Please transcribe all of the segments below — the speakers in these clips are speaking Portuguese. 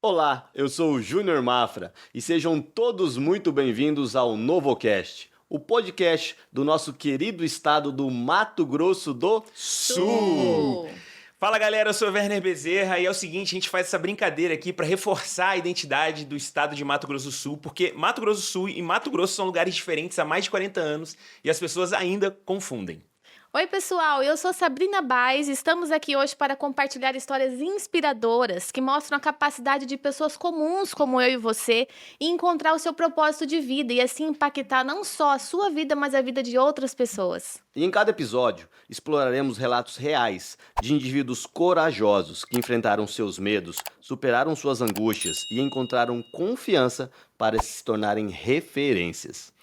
Olá, eu sou o Júnior Mafra e sejam todos muito bem-vindos ao NovoCast, o podcast do nosso querido estado do Mato Grosso do Sul. Fala galera, eu sou o Werner Bezerra e é o seguinte, a gente faz essa brincadeira aqui para reforçar a identidade do estado de Mato Grosso do Sul, porque Mato Grosso do Sul e Mato Grosso são lugares diferentes há mais de 40 anos e as pessoas ainda confundem. Oi, pessoal, eu sou Sabrina Baez e estamos aqui hoje para compartilhar histórias inspiradoras que mostram a capacidade de pessoas comuns como eu e você em encontrar o seu propósito de vida e assim impactar não só a sua vida, mas a vida de outras pessoas. E em cada episódio, exploraremos relatos reais de indivíduos corajosos que enfrentaram seus medos, superaram suas angústias e encontraram confiança para se tornarem referências.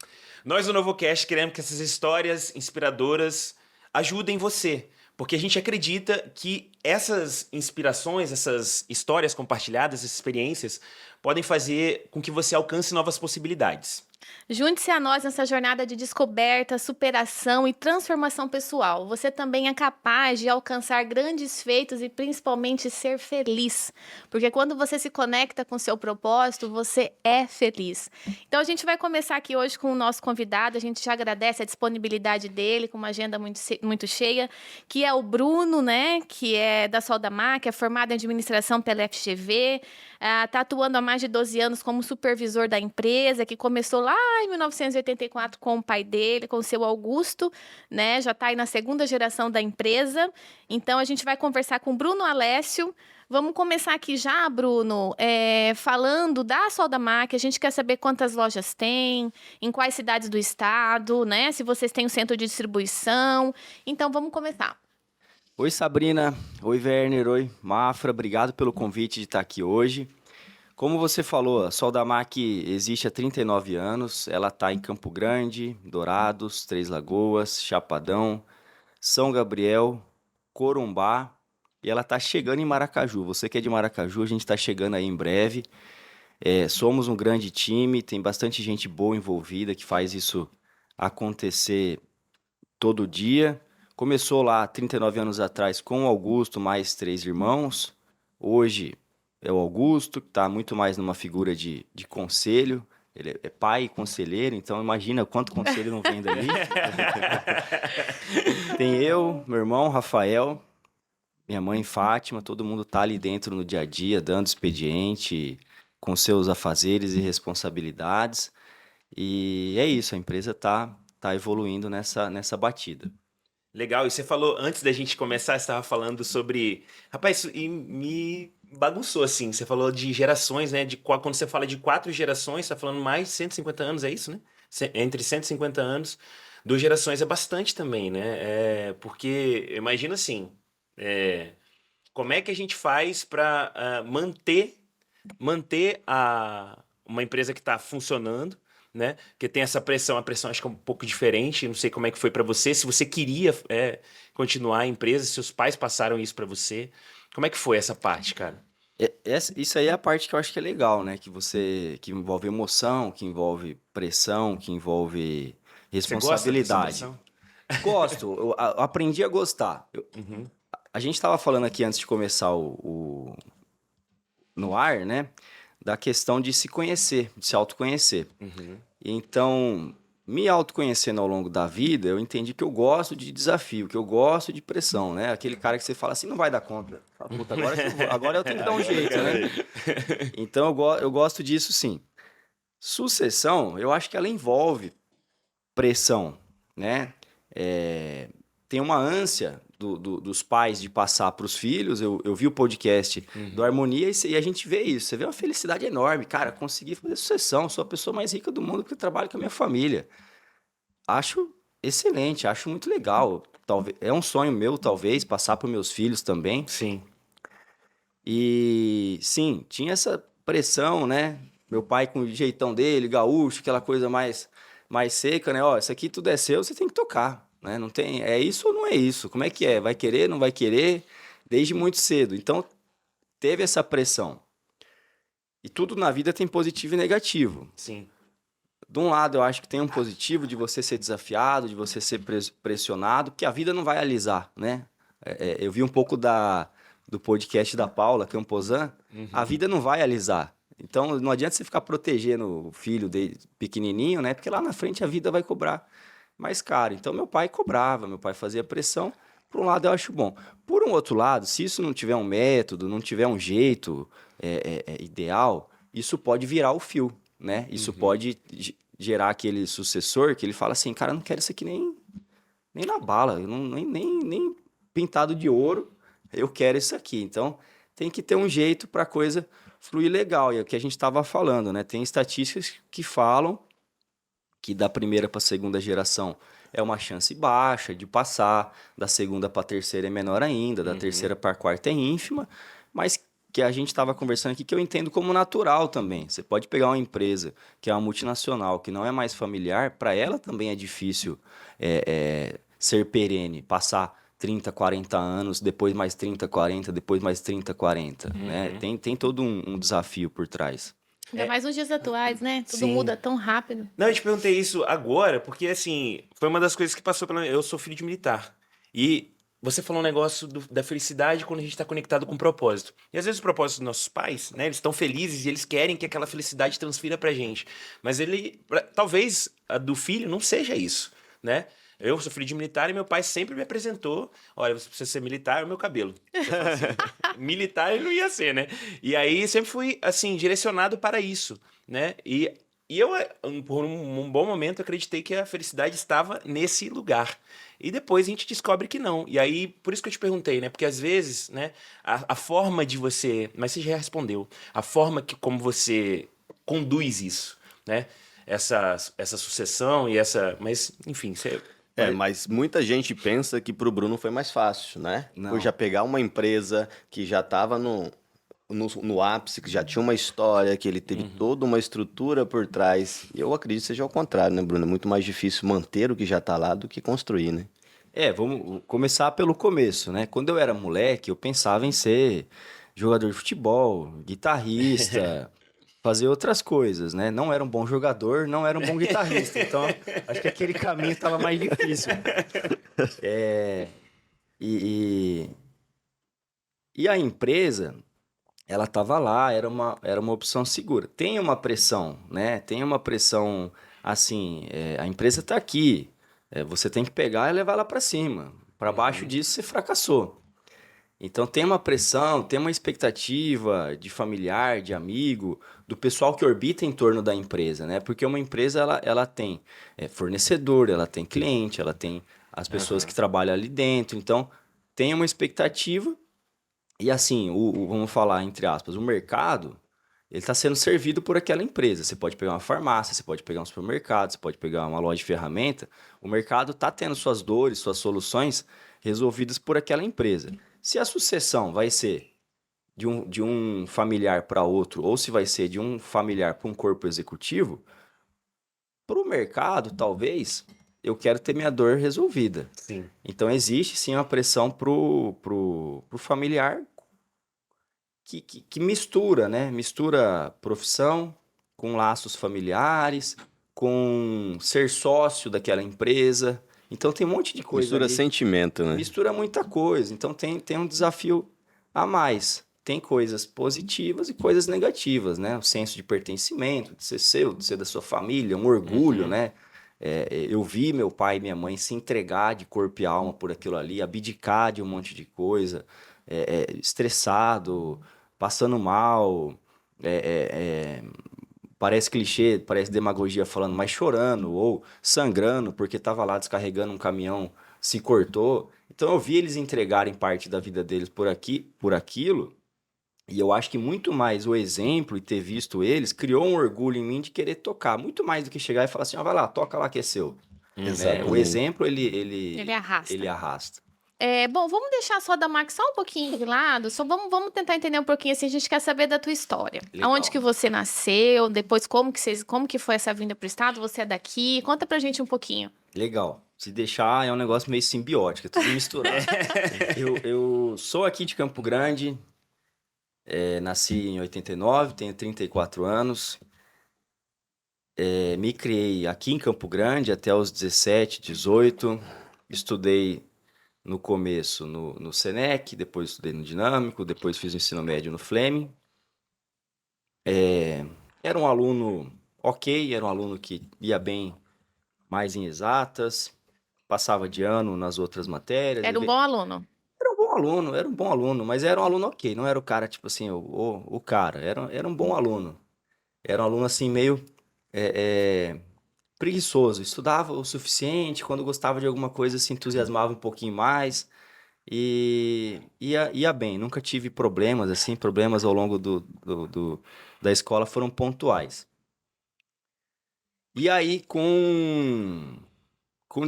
Nós do NovoCast queremos que essas histórias inspiradoras ajudem você, porque a gente acredita que essas inspirações, essas histórias compartilhadas, essas experiências podem fazer com que você alcance novas possibilidades. Junte-se a nós nessa jornada de descoberta, superação e transformação pessoal. Você também é capaz de alcançar grandes feitos e principalmente ser feliz. Porque quando você se conecta com o seu propósito, você é feliz. Então a gente vai começar aqui hoje com o nosso convidado. A gente já agradece a disponibilidade dele, com uma agenda muito cheia, que é o Bruno, né? Que é da Soldamar, que é formado em administração pela FGV, está atuando há mais de 12 anos como supervisor da empresa, que começou lá em 1984 com o pai dele, com o seu Augusto, né? Já está aí na segunda geração da empresa. Então, a gente vai conversar com o Bruno Alessio. Vamos começar aqui já, Bruno, falando da Soldamar, que a gente quer saber quantas lojas tem, em quais cidades do estado, né? Se vocês têm um centro de distribuição. Então, vamos começar. Oi, Sabrina. Oi, Werner. Oi, Mafra. Obrigado pelo convite de estar aqui hoje. Como você falou, a Soldamar existe há 39 anos. Ela está em Campo Grande, Dourados, Três Lagoas, Chapadão, São Gabriel, Corumbá. E ela está chegando em Maracaju. Você que é de Maracaju, a gente está chegando aí em breve. Somos um grande time, tem bastante gente boa envolvida que faz isso acontecer todo dia. Começou lá 39 anos atrás com o Augusto, mais 3 irmãos. Hoje é o Augusto, que está muito mais numa figura de conselho. Ele é pai e conselheiro, então imagina quanto conselho não vem dali. Tem eu, meu irmão Rafael, minha mãe Fátima, todo mundo tá ali dentro no dia a dia, dando expediente, com seus afazeres e responsabilidades. E é isso, a empresa tá evoluindo nessa batida. Legal, e você falou, antes da gente começar, você estava falando sobre... Rapaz, isso me bagunçou, assim. Você falou de gerações, né? Quando você fala de 4 gerações, você está falando mais de 150 anos, é isso, né? Entre 150 anos, 2 gerações é bastante também, né? Porque, imagina assim, como é que a gente faz para manter uma empresa que está funcionando, né? Porque tem essa pressão, a pressão acho que é um pouco diferente, não sei como é que foi para você, se você queria continuar a empresa, se seus pais passaram isso para você, como é que foi essa parte, cara? Isso aí é a parte que eu acho que é legal, né? Que envolve emoção, que envolve pressão, que envolve responsabilidade. Você gosta dessa Gosto, eu aprendi a gostar. Uhum. A gente estava falando aqui antes de começar no ar, né? Da questão de se conhecer, de se autoconhecer. Uhum. Então, me autoconhecendo ao longo da vida, eu entendi que eu gosto de desafio, que eu gosto de pressão, né? Aquele cara que você fala assim, não vai dar conta. Fala, puta, agora eu tenho que dar um jeito, né? Então, eu gosto disso sim. Sucessão, eu acho que ela envolve pressão, né? Tem uma ânsia dos pais de passar para os filhos. Eu vi o podcast do Harmonia e a gente vê isso. Você vê uma felicidade enorme. Cara, consegui fazer sucessão. Sou a pessoa mais rica do mundo porque eu trabalho com a minha família. Acho excelente, acho muito legal. É um sonho meu, talvez, passar para os meus filhos também. Sim. E, sim, tinha essa pressão, né? Meu pai com o jeitão dele, gaúcho, aquela coisa mais seca, né? Ó, isso aqui tudo é seu, você tem que tocar. Né? Não tem, é isso ou não é isso? Como é que é? Vai querer, não vai querer? Desde muito cedo. Então, teve essa pressão. E tudo na vida tem positivo e negativo. Sim. De um lado, eu acho que tem um positivo de você ser desafiado, de você ser pressionado, porque a vida não vai alisar, né? Eu vi um pouco do podcast da Paula Camposan, a vida não vai alisar. Então, não adianta você ficar protegendo o filho dele pequenininho, né? Porque lá na frente a vida vai cobrar mais caro. Então, meu pai cobrava, meu pai fazia pressão. Por um lado, eu acho bom. Por um outro lado, se isso não tiver um método, não tiver um jeito ideal, isso pode virar o fio, né? Isso pode gerar aquele sucessor que ele fala assim, cara, eu não quero isso aqui nem na bala, eu não, nem pintado de ouro, eu quero isso aqui. Então, tem que ter um jeito para a coisa fluir legal. E é o que a gente estava falando, né? Tem estatísticas que falam que da primeira para a segunda geração é uma chance baixa de passar, da segunda para a terceira é menor ainda, da terceira para a quarta é ínfima, mas que a gente estava conversando aqui que eu entendo como natural também. Você pode pegar uma empresa que é uma multinacional, que não é mais familiar, para ela também é difícil ser perene, passar 30, 40 anos, depois mais 30, 40, depois mais 30, 40, né? Tem todo um desafio por trás. Ainda mais nos dias atuais, né? Tudo Sim. muda tão rápido. Não, eu te perguntei isso agora, porque assim, foi uma das coisas que passou pela. Eu sou filho de militar. E você falou um negócio da felicidade quando a gente está conectado com o propósito. E às vezes o propósito dos nossos pais, né? Eles estão felizes e eles querem que aquela felicidade transfira pra gente. Mas talvez a do filho não seja isso, né? Eu sou filho de militar e meu pai sempre me apresentou: olha, você precisa ser militar, é o meu cabelo. Eu falo assim, militar ele não ia ser, né? E aí sempre fui, assim, direcionado para isso, né? E eu, por um bom momento, acreditei que a felicidade estava nesse lugar. E depois a gente descobre que não. E aí, por isso que eu te perguntei, né? Porque às vezes, né, a forma de você. Mas você já respondeu. A forma como você conduz isso, né? Essa sucessão e essa. Mas, enfim, você. Mas muita gente pensa que pro Bruno foi mais fácil, né? Não. Por já pegar uma empresa que já estava no ápice, que já tinha uma história, que ele teve toda uma estrutura por trás. E eu acredito que seja ao contrário, né, Bruno? É muito mais difícil manter o que já está lá do que construir, né? Vamos começar pelo começo, né? Quando eu era moleque, eu pensava em ser jogador de futebol, guitarrista, fazer outras coisas, né? Não era um bom jogador, não era um bom guitarrista. Então, acho que aquele caminho estava mais difícil. E a empresa, ela estava lá, era uma opção segura. Tem uma pressão, né? Tem uma pressão, assim, a empresa está aqui, você tem que pegar e levar ela para cima. Para baixo disso, você fracassou. Então tem uma pressão, tem uma expectativa de familiar, de amigo, do pessoal que orbita em torno da empresa, né? Porque uma empresa, ela tem fornecedor, ela tem cliente, ela tem as pessoas que trabalham ali dentro. Então tem uma expectativa e assim, vamos falar entre aspas, o mercado, ele está sendo servido por aquela empresa. Você pode pegar uma farmácia, você pode pegar um supermercado, você pode pegar uma loja de ferramenta. O mercado está tendo suas dores, suas soluções resolvidas por aquela empresa. Se a sucessão vai ser de um familiar para outro, ou se vai ser de um familiar para um corpo executivo, para o mercado, talvez, eu quero ter minha dor resolvida. Sim. Então, existe sim uma pressão pro familiar que mistura, né? Mistura profissão com laços familiares, com ser sócio daquela empresa. Então, tem um monte de coisa Mistura ali. sentimento, né? Mistura muita coisa. Então, tem um desafio a mais. Tem coisas positivas e coisas negativas, né? O senso de pertencimento, de ser seu, de ser da sua família, um orgulho, né? Eu vi meu pai e minha mãe se entregar de corpo e alma por aquilo ali, abdicar de um monte de coisa, estressado, passando mal, parece clichê, parece demagogia falando, mas chorando ou sangrando porque estava lá descarregando um caminhão, se cortou. Então eu vi eles entregarem parte da vida deles por aquilo, e eu acho que muito mais o exemplo e ter visto eles criou um orgulho em mim de querer tocar, muito mais do que chegar e falar assim, vai lá, toca lá que é seu. O exemplo, ele arrasta. Ele arrasta. Bom, vamos deixar só da Max só um pouquinho de lado, só vamos tentar entender um pouquinho assim, a gente quer saber da tua história. Legal. Aonde que você nasceu, depois como que foi essa vinda pro estado, você é daqui, conta pra gente um pouquinho. Legal. Se deixar, é um negócio meio simbiótico, é tudo misturado. eu sou aqui de Campo Grande, nasci em 89, tenho 34 anos. Me criei aqui em Campo Grande até os 17, 18. Estudei no começo no Senec, depois estudei no Dinâmico, depois fiz o ensino médio no Fleming. Era um aluno ok, era um aluno que ia bem mais em exatas, passava de ano nas outras matérias. Era um bom aluno. Era um bom aluno, mas era um aluno ok, não era o cara, tipo assim, o cara, era um bom aluno. Era um aluno, assim, meio preguiçoso, estudava o suficiente, quando gostava de alguma coisa se entusiasmava um pouquinho mais e ia bem. Nunca tive problemas, assim, problemas ao longo da escola foram pontuais. E aí, com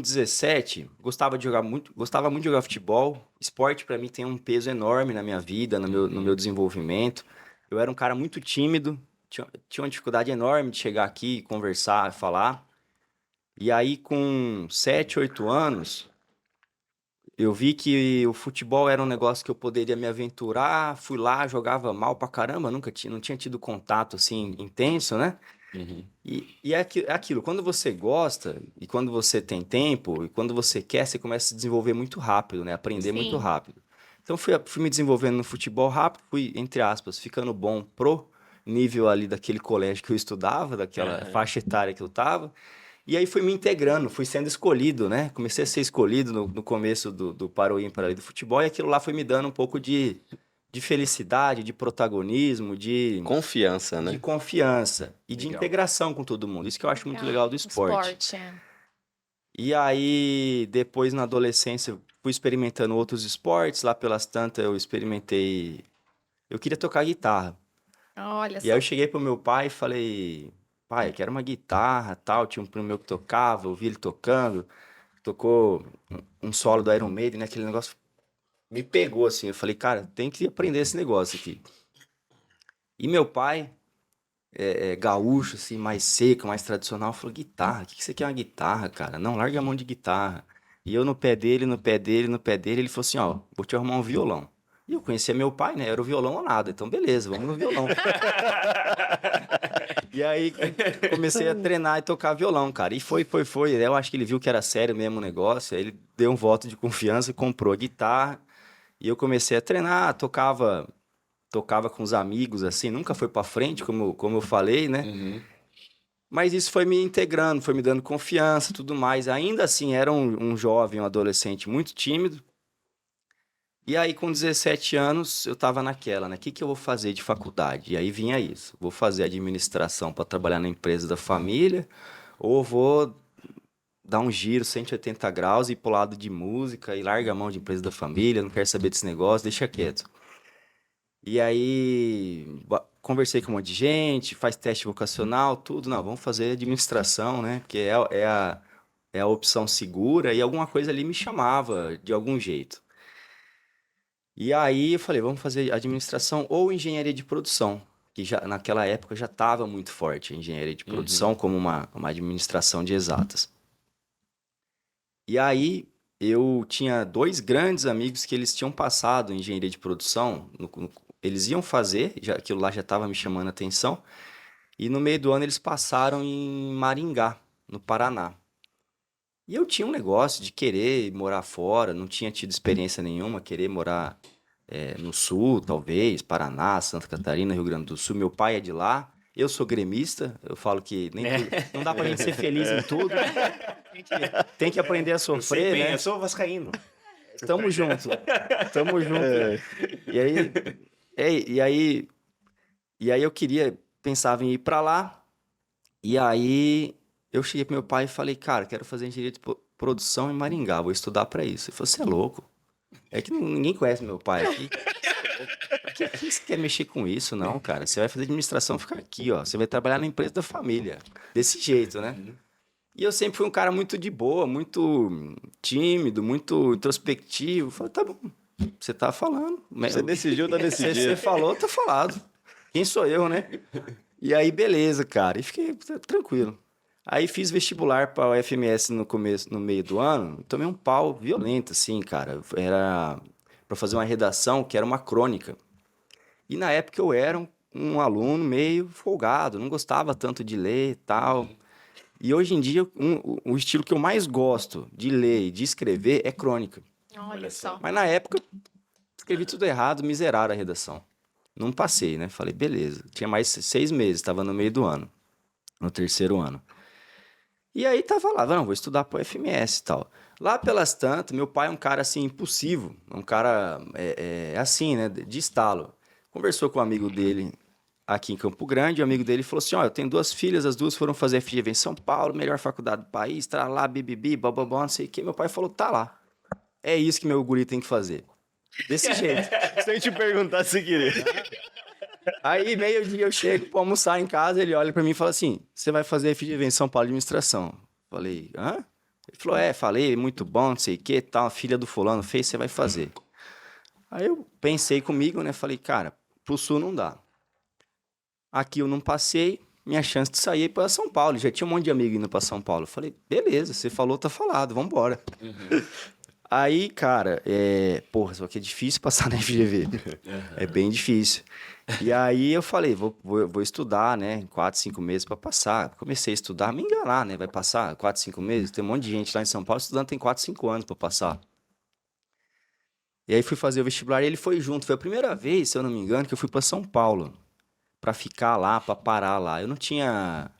17, gostava muito de jogar futebol. Esporte, para mim, tem um peso enorme na minha vida, no meu desenvolvimento. Eu era um cara muito tímido, tinha uma dificuldade enorme de chegar aqui, conversar, falar. E aí, com 7, 8 anos, eu vi que o futebol era um negócio que eu poderia me aventurar. Fui lá, jogava mal pra caramba, não tinha tido contato assim intenso, né? Uhum. É aquilo, quando você gosta, e quando você tem tempo, e quando você quer, você começa a se desenvolver muito rápido, né? Aprender muito Sim. rápido. Então, fui me desenvolvendo no futebol rápido, fui, entre aspas, ficando bom pro nível ali daquele colégio que eu estudava, daquela Aham. faixa etária que eu tava. E aí fui me integrando, fui sendo escolhido, né? Comecei a ser escolhido no começo do Para o Ímpar ali do futebol, e aquilo lá foi me dando um pouco de felicidade, de protagonismo, Confiança, de né? confiança e de Legal. integração com todo mundo. Isso que eu acho muito legal do esporte. Esporte, é. E aí, depois na adolescência, eu fui experimentando outros esportes. Lá pelas tantas, eu experimentei. Eu queria tocar guitarra. Olha E aí, só. eu cheguei pro meu pai e falei: pai, eu quero uma guitarra tal. Tinha um primo meu que tocava, eu vi ele tocando. Tocou um solo do Iron Maiden, né? Aquele negócio me pegou assim. Eu falei: cara, tem que aprender esse negócio aqui. E meu pai. Gaúcho, assim, mais seco, mais tradicional, falou, guitarra, o que que você quer uma guitarra, cara? Não, larga a mão de guitarra. E eu no pé dele, no pé dele, no pé dele, ele falou assim, ó, vou te arrumar um violão. E eu conhecia meu pai, né? Era o violão ou nada. Então, beleza, vamos no violão. E aí, comecei a treinar e tocar violão, cara. E foi. Eu acho que ele viu que era sério mesmo o negócio. Aí ele deu um voto de confiança, comprou a guitarra. E eu comecei a treinar, tocava com os amigos, assim, nunca foi pra frente, como eu falei, né? Uhum. Mas isso foi me integrando, foi me dando confiança, tudo mais. Ainda assim, era um jovem, um adolescente muito tímido. E aí, com 17 anos, eu tava naquela, né? O que que eu vou fazer de faculdade? E aí vinha isso. Vou fazer administração para trabalhar na empresa da família, ou vou dar um giro 180 graus e ir pro lado de música e larga a mão de empresa da família, não quero saber desse negócio, deixa quieto. E aí, conversei com um monte de gente, faz teste vocacional, tudo. Não, vamos fazer administração, né? Porque é a opção segura e alguma coisa ali me chamava de algum jeito. E aí eu falei, vamos fazer administração ou engenharia de produção, que já naquela época já estava muito forte a engenharia de Uhum. produção como uma administração de exatas. E aí eu tinha dois grandes amigos que eles tinham passado em engenharia de produção, eles iam fazer, aquilo lá já estava me chamando a atenção, e no meio do ano eles passaram em Maringá, no Paraná. E eu tinha um negócio de querer morar fora, não tinha tido experiência nenhuma, querer morar no sul, talvez, Paraná, Santa Catarina, Rio Grande do Sul. Meu pai é de lá, eu sou gremista, eu falo que nem tudo, não dá pra gente ser feliz em tudo, tem que aprender a Eu sei sofrer, bem, né? eu sou vascaíno. Tamo junto, tamo junto. E aí, e aí, eu queria, pensava em ir pra lá, e aí eu cheguei pro meu pai e falei, cara, quero fazer engenharia de produção em Maringá, vou estudar pra isso. Ele falou, você é louco? É que ninguém conhece meu pai aqui. Pra que você quer mexer com isso, não, cara? Você vai fazer administração, fica aqui, ó. Você vai trabalhar na empresa da família. Desse jeito, né? E eu sempre fui um cara muito de boa, muito tímido, muito introspectivo. Eu falei, tá bom, você tá falando. Você decidiu, tá Você decidido. falou, tá falado. Quem sou eu, né? E aí, beleza, cara. E fiquei tranquilo. Aí fiz vestibular para o FMS no começo, no meio do ano. Tomei um pau violento, assim, cara. Era para fazer uma redação que era uma crônica. E na época eu era um aluno meio folgado, não gostava tanto de ler e tal. E hoje em dia, o estilo que eu mais gosto de ler e de escrever é crônica. Olha só. Mas na época, eu escrevi tudo errado, miserável a redação. Não passei, né? Falei, beleza. Tinha mais 6 meses, estava no meio do ano, no 3º ano. E aí tava lá, não, vou estudar pro FMS e tal. Lá pelas tantas, meu pai é um cara assim, impulsivo, um cara assim, né, de estalo. Conversou com um amigo dele aqui em Campo Grande, o amigo dele falou assim, ó, eu tenho 2 filhas, as 2 foram fazer FGV em São Paulo, melhor faculdade do país, tá lá, bibibi, bababá, não sei o quê. Meu pai falou, tá lá. É isso que meu guri tem que fazer. Desse jeito. Sem te perguntar se queria. Aí, meio-dia, eu chego pra almoçar em casa, ele olha pra mim e fala assim, você vai fazer FGV em São Paulo Administração. Falei, hã? Ele falou, falei, muito bom, não sei o que, tal, a filha do fulano fez, você vai fazer. Aí eu pensei comigo, né, falei, cara, pro Sul não dá. Aqui eu não passei, minha chance de sair é para São Paulo, já tinha um monte de amigo indo pra São Paulo. Falei, beleza, você falou, tá falado, vambora. Aí, cara, porra, só que é difícil passar na FGV. É bem difícil. E aí eu falei, vou estudar, né? 4, 5 meses para passar. Comecei a estudar, me enganar, né? Vai passar 4, 5 meses. Tem um monte de gente lá em São Paulo estudando, tem 4, 5 anos para passar. E aí fui fazer o vestibular e ele foi junto. Foi a primeira vez, se eu não me engano, que eu fui para São Paulo. Para ficar lá, para parar lá. Eu não tinha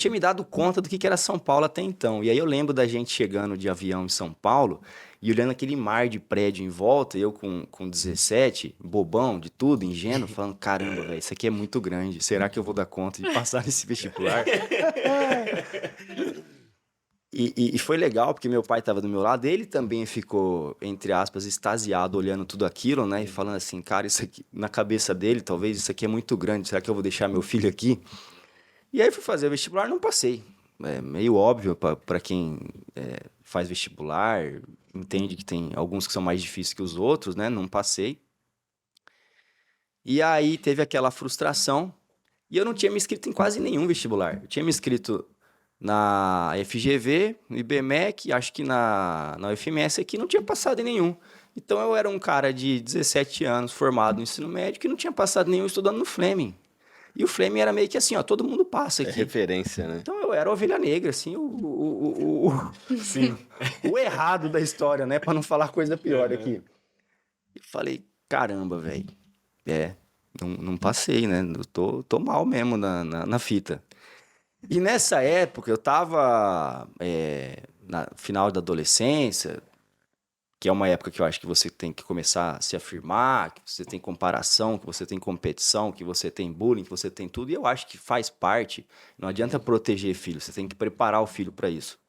me dado conta do que era São Paulo até então. E aí eu lembro da gente chegando de avião em São Paulo e olhando aquele mar de prédio em volta, eu com 17, bobão de tudo, ingênuo, falando, caramba, velho, isso aqui é muito grande. Será que eu vou dar conta de passar nesse vestibular? E foi legal, porque meu pai estava do meu lado, ele também ficou, entre aspas, extasiado, olhando tudo aquilo, né? E falando assim, cara, isso aqui, na cabeça dele, talvez, isso aqui é muito grande, será que eu vou deixar meu filho aqui? E aí fui fazer o vestibular, não passei. É meio óbvio para quem faz vestibular, entende que tem alguns que são mais difíceis que os outros, né? Não passei. E aí teve aquela frustração. E eu não tinha me inscrito em quase nenhum vestibular. Eu tinha me inscrito na FGV, no IBMEC, acho que na UFMS aqui, não tinha passado em nenhum. Então eu era um cara de 17 anos, formado no ensino médio, que não tinha passado nenhum estudando no Fleming. E o Fleming era meio que assim, ó, todo mundo passa aqui. É referência, né? Então eu era a ovelha negra, assim, Sim. o errado da história, né? Pra não falar coisa pior aqui. E falei, caramba, velho. Não passei, né? Eu tô mal mesmo na fita. E nessa época eu tava na final da adolescência, que é uma época que eu acho que você tem que começar a se afirmar, que você tem comparação, que você tem competição, que você tem bullying, que você tem tudo. E eu acho que faz parte. Não adianta proteger filho, você tem que preparar o filho para isso.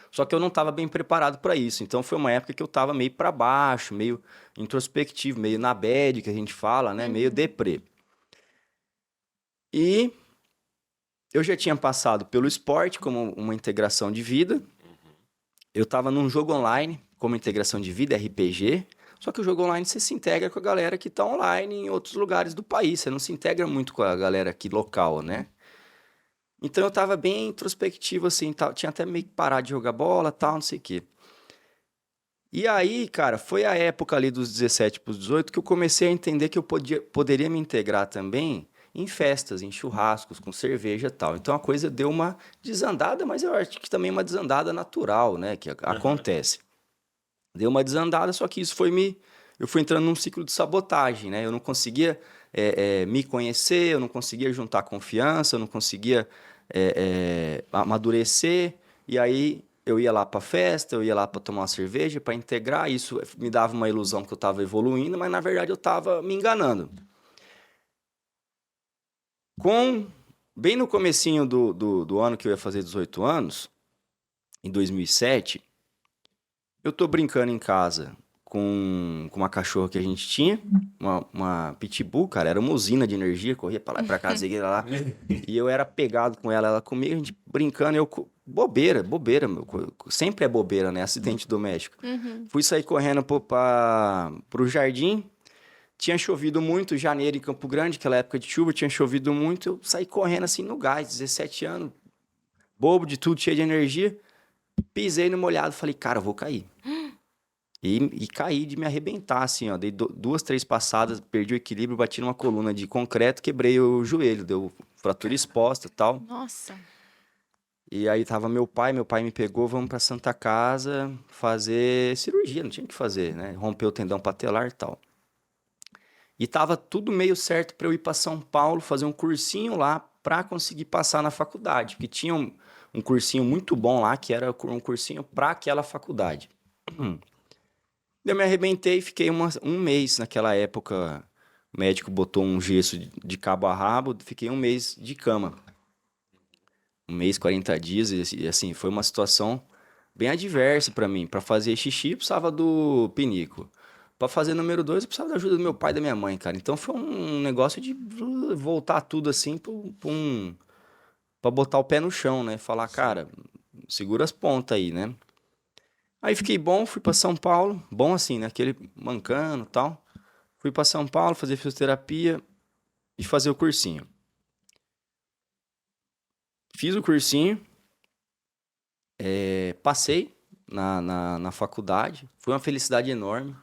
Só que eu não estava bem preparado para isso. Então foi uma época que eu estava meio para baixo, meio introspectivo, meio na bad, que a gente fala, né? Meio deprê. E eu já tinha passado pelo esporte como uma integração de vida. Eu estava num jogo online como integração de vida, RPG. Só que o jogo online você se integra com a galera que está online em outros lugares do país. Você não se integra muito com a galera aqui local, né? Então eu tava bem introspectivo, assim, tal. Tinha até meio que parado de jogar bola, tal, não sei o quê. E aí, cara, foi a época ali dos 17 pros 18 que eu comecei a entender que eu poderia me integrar também em festas, em churrascos, com cerveja e tal. Então a coisa deu uma desandada, mas eu acho que também uma desandada natural, né, que acontece. Deu uma desandada, só que isso eu fui entrando num ciclo de sabotagem, né? Eu não conseguia me conhecer, eu não conseguia juntar confiança, eu não conseguia amadurecer. E aí eu ia lá para festa, eu ia lá para tomar uma cerveja, para integrar. Isso me dava uma ilusão que eu estava evoluindo, mas na verdade eu estava me enganando. Bem no comecinho do ano que eu ia fazer 18 anos, em 2007... eu tô brincando em casa com uma cachorra que a gente tinha, uma pitbull, cara, era uma usina de energia, corria pra lá e pra cá, lá. E eu era pegado com ela comigo, a gente brincando, bobeira, sempre é bobeira, né, acidente doméstico. Fui sair correndo pro jardim, tinha chovido muito, janeiro em Campo Grande, aquela época de chuva, tinha chovido muito, eu saí correndo assim no gás, 17 anos, bobo de tudo, cheio de energia. Pisei no molhado, falei, cara, eu vou cair. E caí de me arrebentar, assim, ó. Dei 2, 3 passadas, perdi o equilíbrio, bati numa coluna de concreto, quebrei o joelho, deu fratura exposta e tal. Nossa. E aí tava meu pai me pegou, vamos pra Santa Casa fazer cirurgia, não tinha o que fazer, né? Rompeu o tendão patelar e tal. E tava tudo meio certo pra eu ir pra São Paulo fazer um cursinho lá pra conseguir passar na faculdade, porque tinha um cursinho muito bom lá, que era um cursinho pra aquela faculdade. Eu me arrebentei e fiquei um mês naquela época. O médico botou um gesso de cabo a rabo, fiquei um mês de cama. Um mês, 40 dias, e assim, foi uma situação bem adversa pra mim. Pra fazer xixi, eu precisava do pinico. Pra fazer número 2, eu precisava da ajuda do meu pai e da minha mãe, cara. Então foi um negócio de voltar tudo assim pra botar o pé no chão, né? Falar, cara, segura as pontas aí, né? Aí fiquei bom, fui pra São Paulo, bom assim, né? Aquele mancando e tal. Fui pra São Paulo fazer fisioterapia e fazer o cursinho. Fiz o cursinho, passei na faculdade, foi uma felicidade enorme.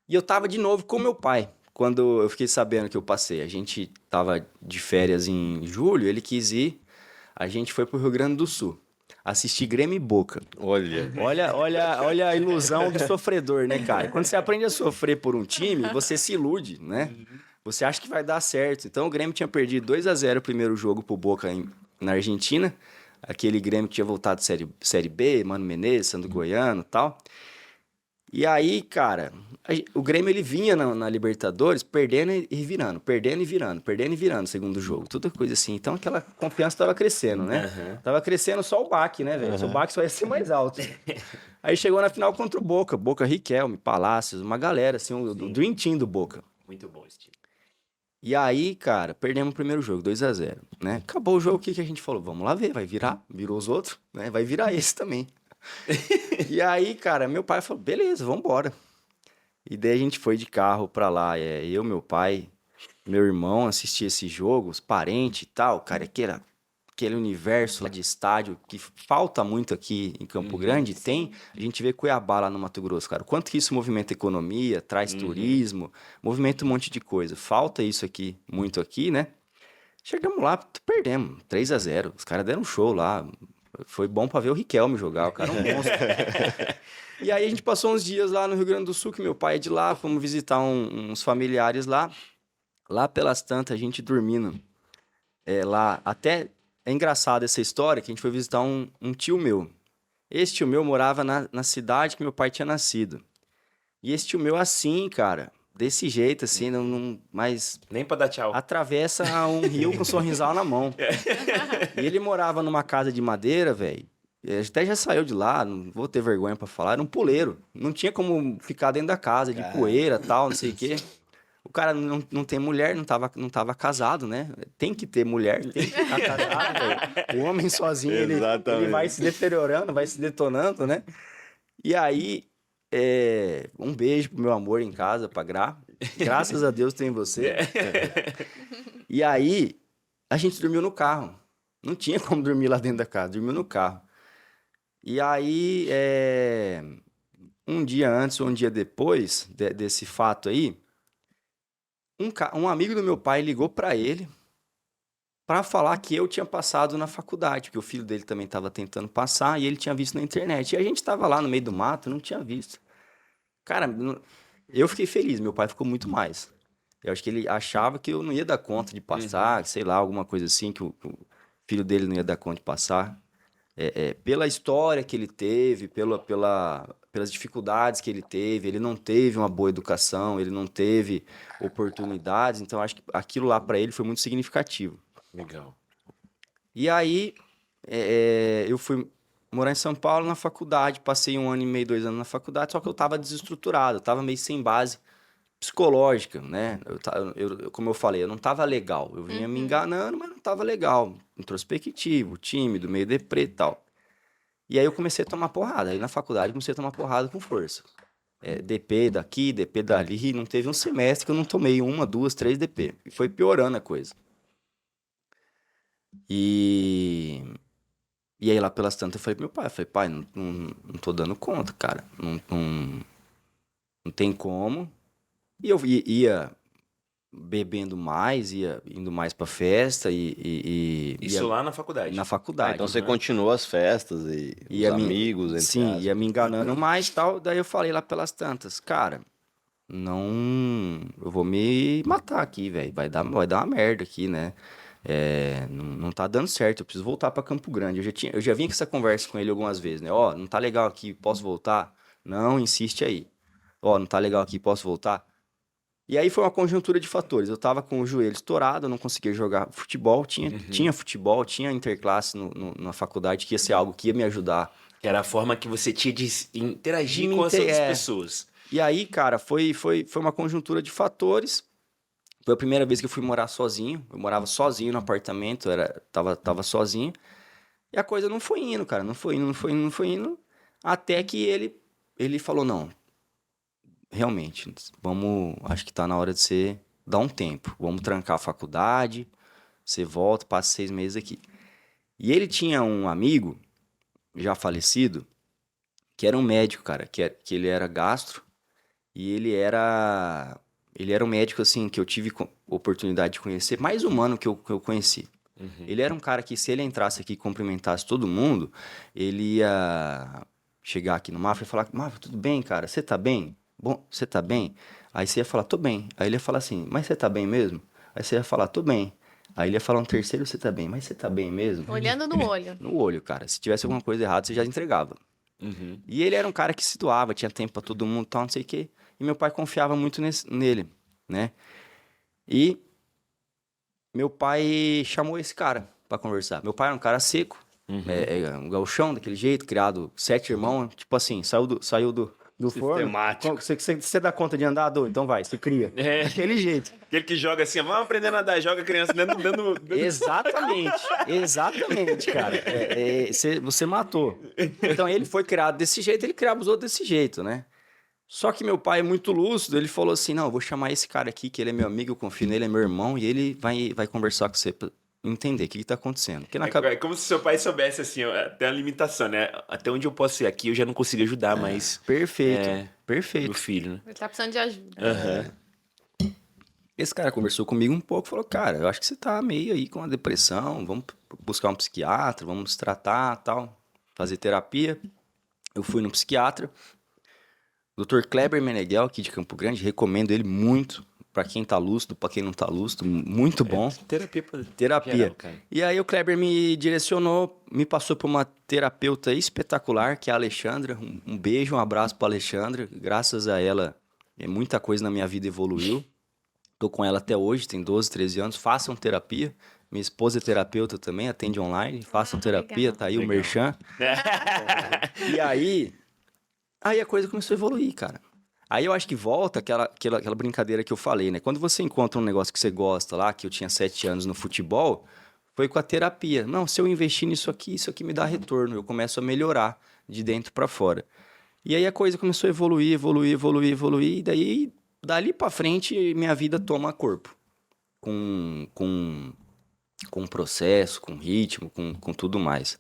E eu tava de novo com meu pai, quando eu fiquei sabendo que eu passei. A gente tava de férias em julho, ele quis ir, a gente foi pro Rio Grande do Sul. Assistir Grêmio e Boca. Olha. Olha a ilusão do sofredor, né, cara? Quando você aprende a sofrer por um time, você se ilude, né? Você acha que vai dar certo. Então o Grêmio tinha perdido 2-0 o primeiro jogo pro Boca na Argentina. Aquele Grêmio que tinha voltado série B, Mano Menezes, Sandro Goiano e tal. E aí, cara, o Grêmio ele vinha na Libertadores perdendo e virando, perdendo e virando, perdendo e virando no segundo jogo. Tudo coisa assim. Então aquela confiança tava crescendo, né? Tava crescendo só o baque, né, velho? O baque só ia ser mais alto. Aí chegou na final contra o Boca. Boca, Riquelme, Palácios, uma galera, assim, o Dream Team do Boca. Muito bom esse time. E aí, cara, perdemos o primeiro jogo, 2-0, né? Acabou o jogo, o que a gente falou? Vamos lá ver, vai virar, virou os outros, né? Vai virar esse também. E aí, cara, meu pai falou, beleza, vambora. E daí a gente foi de carro pra lá, eu, meu pai, meu irmão assistir esse jogo, os parentes e tal, cara, aquele universo lá de estádio que falta muito aqui em Campo Grande, tem, a gente vê Cuiabá lá no Mato Grosso, cara, quanto que isso movimenta economia, traz turismo, movimenta um monte de coisa, falta isso aqui, muito aqui, né? Chegamos lá, perdemos, 3-0, os caras deram um show lá, foi bom pra ver o Riquelme jogar, o cara é um monstro. E aí a gente passou uns dias lá no Rio Grande do Sul, que meu pai é de lá, fomos visitar uns familiares lá. Lá pelas tantas, a gente dormindo lá. Até é engraçado essa história, que a gente foi visitar um tio meu. Esse tio meu morava na cidade que meu pai tinha nascido. E esse tio meu assim, cara, desse jeito, assim, mas Nem pra dar tchau. atravessa um rio com um sorrisal na mão. E ele morava numa casa de madeira, velho. Até já saiu de lá, não vou ter vergonha pra falar, era um puleiro. Não tinha como ficar dentro da casa, de poeira e tal, não sei o quê. O cara não tem mulher, não tava casado, né? Tem que ter mulher, tem que ficar casado, velho. O homem sozinho, ele vai se deteriorando, vai se detonando, né? E aí, um beijo pro meu amor em casa, pra Gra. Graças a Deus tem você. E aí, a gente dormiu no carro. Não tinha como dormir lá dentro da casa, dormiu no carro. E aí, um dia antes ou um dia depois desse fato aí, um amigo do meu pai ligou pra ele pra falar que eu tinha passado na faculdade, que o filho dele também tava tentando passar e ele tinha visto na internet. E a gente tava lá no meio do mato, não tinha visto. Cara, eu fiquei feliz, meu pai ficou muito mais. Eu acho que ele achava que eu não ia dar conta de passar, sei lá, alguma coisa assim, que o filho dele não ia dar conta de passar. Pela história que ele teve, pelas dificuldades que ele teve, ele não teve uma boa educação, ele não teve oportunidades, então acho que aquilo lá para ele foi muito significativo. Legal. E aí, eu fui morar em São Paulo na faculdade, passei 1 ano e meio, 2 anos na faculdade, só que eu tava desestruturado, eu tava meio sem base psicológica, né? Como eu falei, eu não tava legal. Eu vinha me enganando, mas não tava legal. Introspectivo, tímido, meio deprê e tal. E aí eu comecei a tomar porrada. Aí na faculdade eu comecei a tomar porrada com força. DP daqui, DP dali. Não teve um semestre que eu não tomei 1, 2, 3 DP. E foi piorando a coisa. E aí lá pelas tantas eu falei pro meu pai. Pai, não tô dando conta, cara. Não tem como. E eu ia bebendo mais, ia indo mais pra festa Isso ia lá na faculdade. na faculdade. Então você continuou as festas e os Ia me- amigos, entre Sim, aspas. ia me enganando mais e tal. Daí eu falei lá pelas tantas, cara, não. Eu vou me matar aqui, velho. Vai dar uma merda aqui, né? Não tá dando certo, eu preciso voltar pra Campo Grande. Eu já vim com essa conversa com ele algumas vezes, né? Ó, não tá legal aqui, posso voltar? Não, insiste aí. Ó, não tá legal aqui, posso voltar? E aí foi uma conjuntura de fatores. Eu tava com o joelho estourado, eu não conseguia jogar futebol. Tinha futebol, tinha interclasse na faculdade, que ia ser algo que ia me ajudar. Que era a forma que você tinha de interagir De me com as inter- outras é. pessoas. E aí, cara, foi uma conjuntura de fatores. Foi a primeira vez que eu fui morar sozinho. Eu morava sozinho no apartamento, tava sozinho. E a coisa não foi indo, cara. Não foi indo. Até que ele falou, não, realmente, acho que tá na hora de você dar um tempo. Vamos trancar a faculdade, você volta, passa 6 meses aqui. E ele tinha um amigo, já falecido, que era um médico, cara, que ele era gastro, e ele era um médico, assim, que eu tive oportunidade de conhecer, mais humano que eu conheci. Ele era um cara que, se ele entrasse aqui e cumprimentasse todo mundo, ele ia chegar aqui no Mafra e falar, Mafra, tudo bem, cara? Você tá bem? Bom, você tá bem? Aí você ia falar, tô bem. Aí ele ia falar assim, mas você tá bem mesmo? Aí você ia falar, tô bem. Aí ele ia falar um terceiro, você tá bem? Mas você tá bem mesmo? Olhando no olho. No olho, cara. Se tivesse alguma coisa errada, você já entregava. Uhum. E ele era um cara que se doava, tinha tempo pra todo mundo e tal, não sei o quê. E meu pai confiava muito nele, né? E meu pai chamou esse cara pra conversar. Meu pai era um cara seco, um gauchão daquele jeito, criado 7 irmãos, tipo assim, saiu do forno. Sistemático. Você dá conta de andar, Dô? Então vai, você cria. É. Daquele jeito. Aquele que joga assim, vamos aprender a nadar, joga a criança dando... Exatamente, cara. Você matou. Então ele foi criado desse jeito, ele criava os outros desse jeito, né? Só que meu pai é muito lúcido, ele falou assim, não, eu vou chamar esse cara aqui, que ele é meu amigo, eu confio nele, é meu irmão, e ele vai conversar com você pra entender o que tá acontecendo. Porque É como se seu pai soubesse, assim, ó, até a limitação, né? Até onde eu posso ir aqui, eu já não consigo ajudar mais Perfeito, meu perfeito. filho, né? Ele tá precisando de ajuda. Aham. Esse cara conversou comigo um pouco, falou, cara, eu acho que você tá meio aí com uma depressão, vamos buscar um psiquiatra, vamos se tratar, tal, fazer terapia. Eu fui no psiquiatra, Dr. Kleber Meneghel, aqui de Campo Grande, recomendo ele muito, pra quem tá lúcido, pra quem não tá lúcido, muito bom. Terapia pra Terapia. geral, cara. E aí o Kleber me direcionou, me passou por uma terapeuta espetacular, que é a Alexandra. Um beijo, um abraço pra Alexandra. Graças a ela, muita coisa na minha vida evoluiu. Tô com ela até hoje, tem 12, 13 anos. Façam terapia. Minha esposa é terapeuta também, atende online. Façam terapia, legal. tá aí o Legal. merchan. E aí a coisa começou a evoluir, cara. Aí eu acho que volta aquela brincadeira que eu falei, né? Quando você encontra um negócio que você gosta lá, que eu tinha 7 anos no futebol, foi com a terapia. Não, se eu investir nisso aqui, isso aqui me dá retorno. Eu começo a melhorar de dentro pra fora. E aí a coisa começou a evoluir. E daí, dali pra frente, minha vida toma corpo. Com processo, com ritmo, com tudo mais.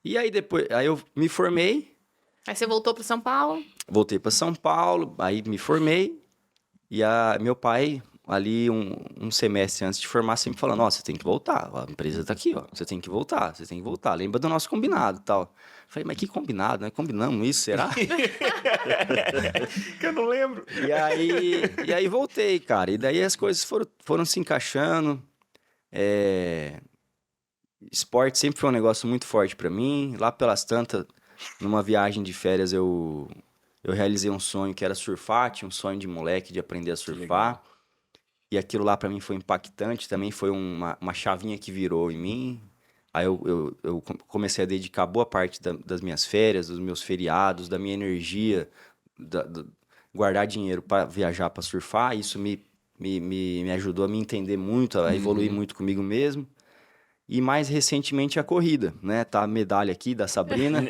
E aí depois, aí eu me formei, Aí você voltou pro São Paulo. voltei para São Paulo, aí me formei, e meu pai, ali um semestre antes de formar, sempre falando, ó, você tem que voltar, a empresa tá aqui, ó, você tem que voltar, lembra do nosso combinado e tal. Falei, mas que combinado, né? Combinamos isso, será? Que eu não lembro. E aí voltei, cara, e daí as coisas foram se encaixando, esporte sempre foi um negócio muito forte para mim, lá pelas tantas, numa viagem de férias eu realizei um sonho que era surfar, tinha um sonho de moleque de aprender a surfar. E aquilo lá pra mim foi impactante, também foi uma chavinha que virou em mim. Aí eu comecei a dedicar boa parte das minhas férias, dos meus feriados, da minha energia, guardar dinheiro para viajar, para surfar. Isso me ajudou a me entender muito, a evoluir muito comigo mesmo. E mais recentemente a corrida, né? Tá a medalha aqui da Sabrina.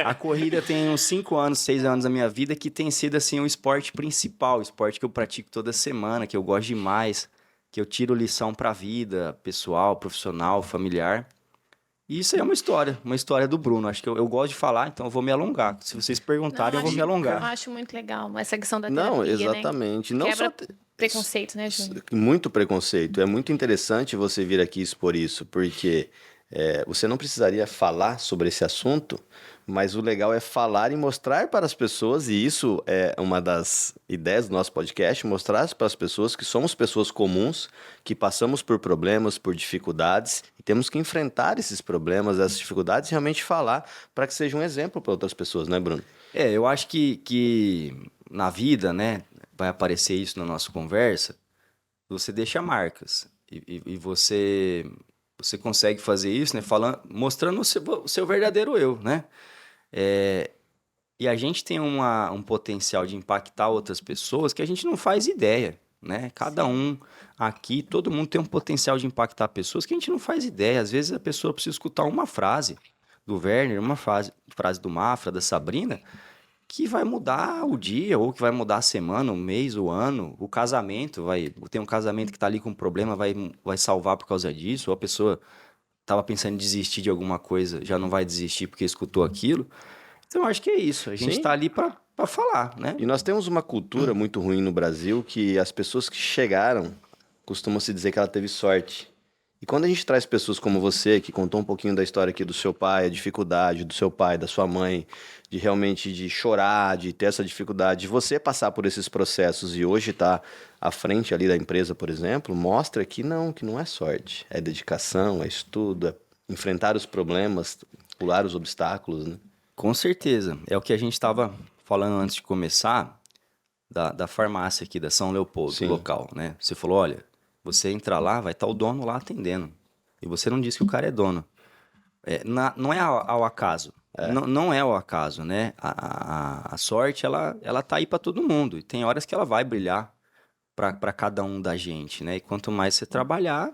A corrida tem uns 5 anos, 6 anos da minha vida que tem sido assim o esporte principal, o esporte que eu pratico toda semana, que eu gosto demais, que eu tiro lição pra vida, pessoal, profissional, familiar. E isso aí é uma história do Bruno. Acho que eu gosto de falar, então eu vou me alongar. Se vocês perguntarem, eu vou me Eu alongar. acho muito legal essa questão da terapia, Não, né? exatamente. Não Quebra só preconceito, né, Júnior? muito preconceito. É muito interessante você vir aqui expor isso, porque você não precisaria falar sobre esse assunto, mas o legal é falar e mostrar para as pessoas, e isso é uma das ideias do nosso podcast, mostrar para as pessoas que somos pessoas comuns, que passamos por problemas, por dificuldades, e temos que enfrentar esses problemas, essas dificuldades, e realmente falar para que seja um exemplo para outras pessoas, né, Bruno? Eu acho que na vida, né, vai aparecer isso na nossa conversa, você deixa marcas. E você consegue fazer isso, né, falando, mostrando o seu verdadeiro eu, né? E a gente tem um potencial de impactar outras pessoas que a gente não faz ideia, né? Cada um aqui, todo mundo tem um potencial de impactar pessoas que a gente não faz ideia. Às vezes a pessoa precisa escutar uma frase do Werner, uma frase do Mafra, da Sabrina, que vai mudar o dia, ou que vai mudar a semana, o mês, o ano, o casamento. Tem um casamento que está ali com problema, vai salvar por causa disso, ou a pessoa estava pensando em desistir de alguma coisa, já não vai desistir porque escutou aquilo. Então, eu acho que é isso. A gente Sim. está ali para falar, né? E nós temos uma cultura muito ruim no Brasil que as pessoas que chegaram costumam se dizer que ela teve sorte. E quando a gente traz pessoas como você, que contou um pouquinho da história aqui do seu pai, a dificuldade do seu pai, da sua mãe, de realmente de chorar, de ter essa dificuldade, de você passar por esses processos e hoje estar à frente ali da empresa, por exemplo, mostra que não é sorte. É dedicação, é estudo, é enfrentar os problemas, pular os obstáculos, né? Com certeza. É o que a gente estava falando antes de começar da farmácia aqui da São Leopoldo, Sim. local, né? Você falou, olha, você entra lá, vai estar o dono lá atendendo. E você não disse que o cara é dono. Não é ao acaso. Não é ao acaso, né? A sorte, ela tá aí para todo mundo. E tem horas que ela vai brilhar para cada um da gente, né? E quanto mais você trabalhar,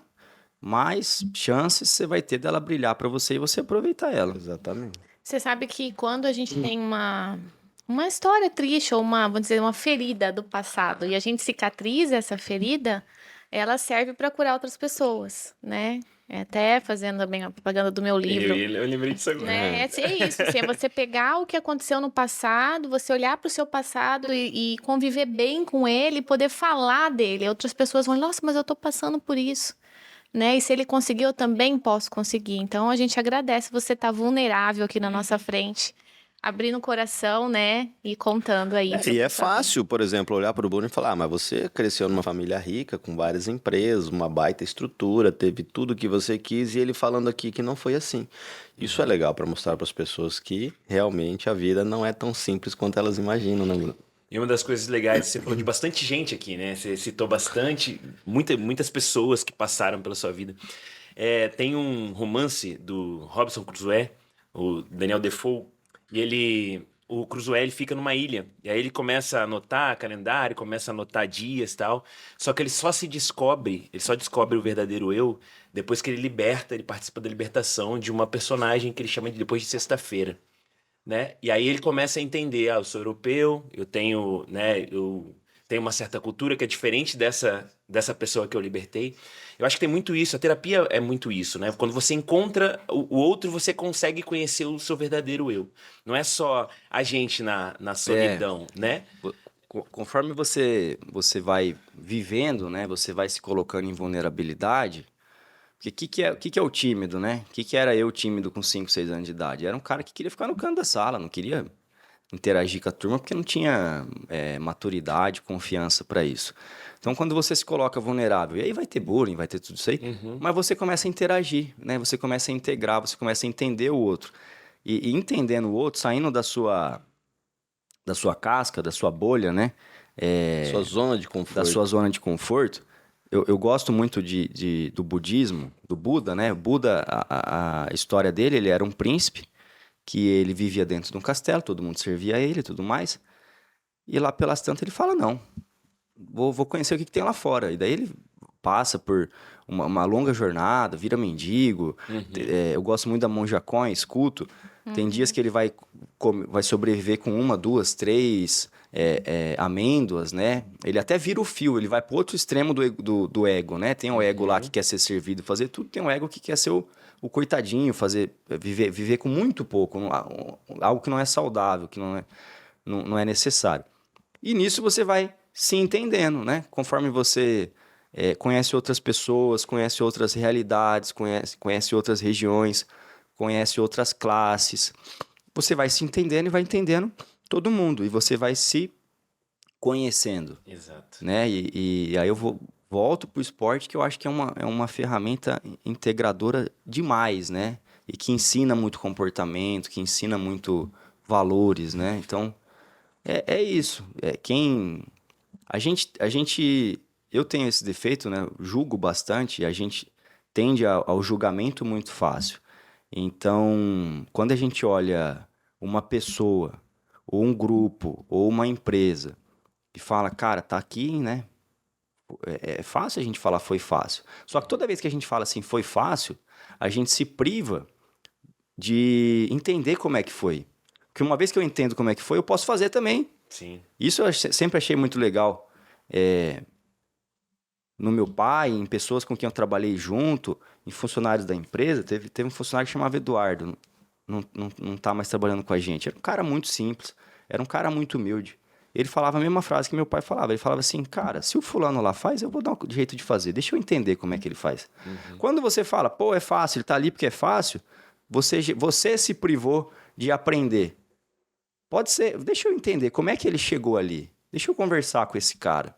mais chances você vai ter dela brilhar para você e você aproveitar ela. Exatamente. Você sabe que quando a gente tem uma história triste ou vamos dizer, uma ferida do passado e a gente cicatriza essa ferida, ela serve para curar outras pessoas, né? Até fazendo bem a propaganda do meu livro. Eu lembrei disso agora. Né? É isso, assim, é você pegar o que aconteceu no passado, você olhar para o seu passado e conviver bem com ele, poder falar dele. Outras pessoas vão, nossa, mas eu tô passando por isso, né? E se ele conseguiu, eu também posso conseguir. Então a gente agradece você estar vulnerável aqui na nossa frente, abrindo o coração, né? E contando aí. E é fácil, por exemplo, olhar para o Bruno e falar, mas você cresceu numa família rica, com várias empresas, uma baita estrutura, teve tudo que você quis, e ele falando aqui que não foi assim. Isso é legal para mostrar para as pessoas que realmente a vida não é tão simples quanto elas imaginam, né, Bruno? E uma das coisas legais, você falou de bastante gente aqui, né? Você citou muitas pessoas que passaram pela sua vida. Tem um romance do Robinson Crusoe, o Daniel Defoe, e o Crusoe ele fica numa ilha. E aí ele começa a anotar calendário, começa a anotar dias e tal. Só que ele só descobre o verdadeiro eu depois que ele participa da libertação de uma personagem que ele chama de depois de sexta-feira. Né? E aí ele começa a entender, eu sou europeu, eu tenho uma certa cultura que é diferente dessa pessoa que eu libertei. Eu acho que tem muito isso, a terapia é muito isso, né? Quando você encontra o outro, você consegue conhecer o seu verdadeiro eu. Não é só a gente na solidão, né? Conforme você vai vivendo, né? Você vai se colocando em vulnerabilidade. Porque o que é o tímido, né? O que era eu tímido com 5, 6 anos de idade? Era um cara que queria ficar no canto da sala, não queria interagir com a turma porque não tinha maturidade, confiança para isso. Então, quando você se coloca vulnerável, e aí vai ter bullying, vai ter tudo isso aí, mas você começa a interagir, né? Você começa a integrar, você começa a entender o outro. E entendendo o outro, saindo da sua casca, da sua bolha, né? Sua zona de conforto. Da sua zona de conforto. Eu gosto muito do budismo, do Buda, né? O Buda, a história dele, ele era um príncipe que ele vivia dentro de um castelo, todo mundo servia a ele e tudo mais. E lá pelas tantas ele fala, não, vou conhecer o que tem lá fora. E daí ele passa por uma longa jornada, vira mendigo. Eu gosto muito da Monja Coin, escuto. Tem dias que ele vai sobreviver com 1, 2, 3 amêndoas, né? Ele até vira o fio, ele vai para outro extremo do ego, né? Tem o ego lá que quer ser servido, fazer tudo. Tem o ego que quer ser o coitadinho, viver com muito pouco, algo que não é saudável, que não é necessário. E nisso você vai se entendendo, né? Conforme você conhece outras pessoas, conhece outras realidades, conhece outras regiões, conhece outras classes, você vai se entendendo e vai entendendo todo mundo. E você vai se conhecendo, Exato. né? E aí eu volto pro esporte, que eu acho que é uma ferramenta integradora demais, né? E que ensina muito comportamento, que ensina muito valores, né? Então, é isso. Eu tenho esse defeito, né? Eu julgo bastante, e a gente tende ao julgamento muito fácil. Então, quando a gente olha uma pessoa, ou um grupo, ou uma empresa, e fala, cara, tá aqui, né? É fácil a gente falar foi fácil. Só que toda vez que a gente fala assim, foi fácil, a gente se priva de entender como é que foi. Porque uma vez que eu entendo como é que foi, eu posso fazer também. Sim. Isso eu sempre achei muito legal. No meu pai, em pessoas com quem eu trabalhei junto, em funcionários da empresa, teve um funcionário que chamava Eduardo, não tá mais trabalhando com a gente. Era um cara muito simples, era um cara muito humilde. Ele falava a mesma frase que meu pai falava. Ele falava assim, cara, se o fulano lá faz, eu vou dar um jeito de fazer. Deixa eu entender como é que ele faz. Quando você fala, pô, é fácil, ele tá ali porque é fácil, você se privou de aprender. Pode ser, deixa eu entender como é que ele chegou ali. Deixa eu conversar com esse cara.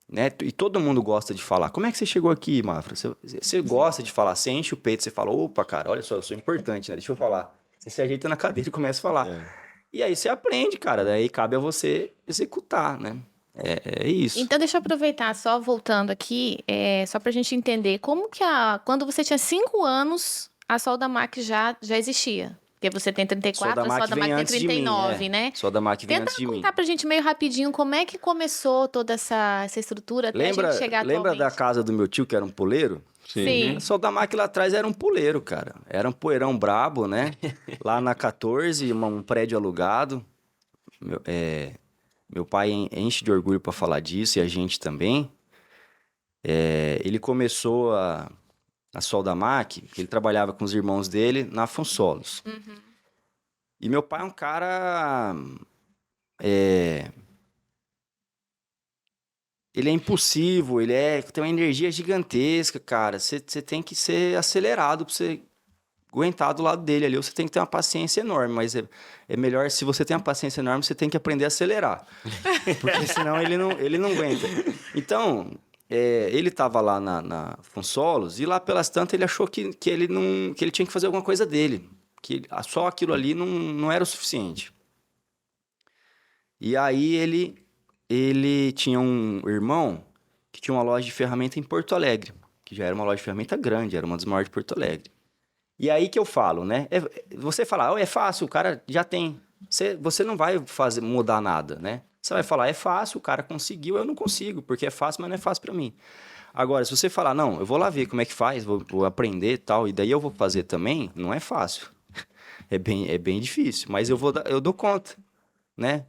Né? E todo mundo gosta de falar. Como é que você chegou aqui, Mafra? Você gosta de falar, você enche o peito, você fala, opa, cara, olha só, eu sou importante, né? Deixa eu falar. Você se ajeita na cadeira e começa a falar. E aí você aprende, cara. Daí cabe a você executar, né? É isso. Então, deixa eu aproveitar, só voltando aqui, só pra gente entender, como que quando você tinha 5 anos, a Soldamac já existia? Porque você tem 34, a Soldamac tem 39, né? Soldamac vem antes de mim. Tenta contar pra gente meio rapidinho como é que começou toda essa estrutura até a gente chegar Lembra atualmente. da casa do meu tio, que era um poleiro? Sim. A Soldamac lá atrás era um poleiro, cara. Era um poeirão brabo, né? Lá na 14, um prédio alugado. Meu pai enche de orgulho pra falar disso, e a gente também. Ele começou a Soldamac, ele trabalhava com os irmãos dele na Funsolos. E meu pai é um cara... Ele é impulsivo, tem uma energia gigantesca, cara. Você tem que ser acelerado pra você aguentar do lado dele ali. Ou você tem que ter uma paciência enorme, mas é melhor, se você tem uma paciência enorme, você tem que aprender a acelerar. Porque senão ele não aguenta. Então, ele tava lá na Funsolos, e lá pelas tantas ele achou que ele tinha que fazer alguma coisa dele. Que só aquilo ali não era o suficiente. E aí ele tinha um irmão que tinha uma loja de ferramenta em Porto Alegre, que já era uma loja de ferramenta grande, era uma das maiores de Porto Alegre. E aí que eu falo, né? Você fala, é fácil, o cara já tem. Você não vai mudar nada, né? Você vai falar, é fácil, o cara conseguiu, eu não consigo, porque é fácil, mas não é fácil para mim. Agora, se você falar, não, eu vou lá ver como é que faz, vou aprender e tal, e daí eu vou fazer também, não é fácil. É bem difícil, mas eu dou conta, né?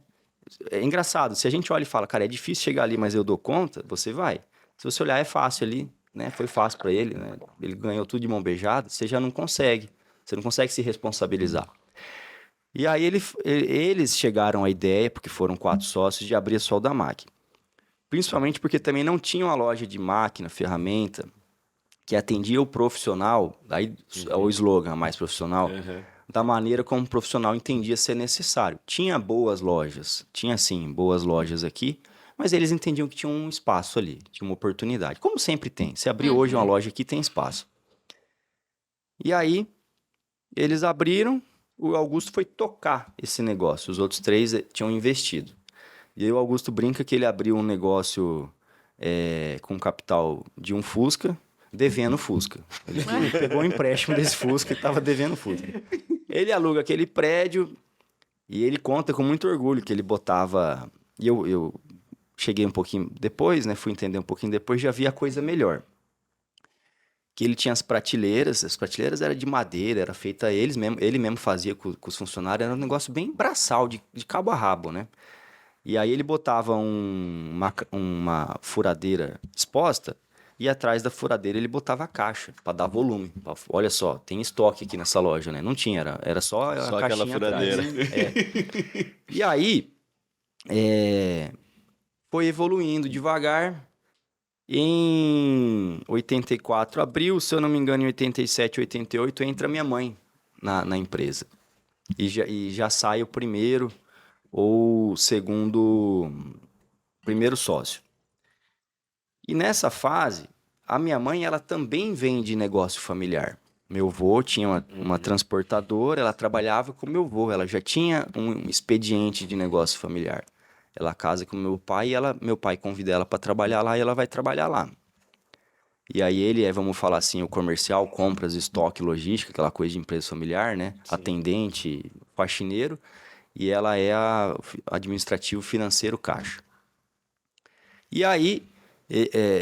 É engraçado, se a gente olha e fala, cara, é difícil chegar ali, mas eu dou conta, você vai. Se você olhar, é fácil ali, né? Foi fácil para ele, né? Ele ganhou tudo de mão beijada, você já não consegue. Você não consegue se responsabilizar. E aí eles chegaram à ideia, porque foram 4 sócios, de abrir a Soldamac. Principalmente porque também não tinha uma loja de máquina, ferramenta, que atendia o profissional, aí o slogan mais profissional, da maneira como o profissional entendia ser necessário. Tinha boas lojas, tinha sim boas lojas aqui, mas eles entendiam que tinha um espaço ali, tinha uma oportunidade. Como sempre tem, se abrir hoje uma loja aqui, tem espaço. E aí, eles abriram, o Augusto foi tocar esse negócio, os outros 3 tinham investido. E aí o Augusto brinca que ele abriu um negócio com capital de um Fusca, devendo Fusca. Ele pegou um empréstimo desse Fusca e estava devendo Fusca. Ele aluga aquele prédio e ele conta com muito orgulho que ele botava... E eu cheguei um pouquinho depois, né? Fui entender um pouquinho depois, já vi a coisa melhor. Que ele tinha as prateleiras eram de madeira, era feita ele mesmo fazia com os funcionários, era um negócio bem braçal, de cabo a rabo, né? E aí ele botava uma furadeira exposta, e atrás da furadeira ele botava a caixa para dar volume. Olha só, tem estoque aqui nessa loja, né? Não tinha, era só a Só aquela caixinha furadeira. atrás. É. E aí, foi evoluindo devagar. Em 84, abril, se eu não me engano, em 87, 88, entra minha mãe na empresa. E já sai o primeiro ou primeiro sócio. E nessa fase, a minha mãe, ela também vem de negócio familiar. Meu avô tinha uma transportadora, ela trabalhava com meu avô, ela já tinha um expediente de negócio familiar. Ela casa com meu pai e meu pai convida ela para trabalhar lá e ela vai trabalhar lá. E aí ele vamos falar assim, o comercial, compras, estoque, logística, aquela coisa de empresa familiar, né? Sim. Atendente, faxineiro. E ela é administrativo, financeiro, caixa. E aí,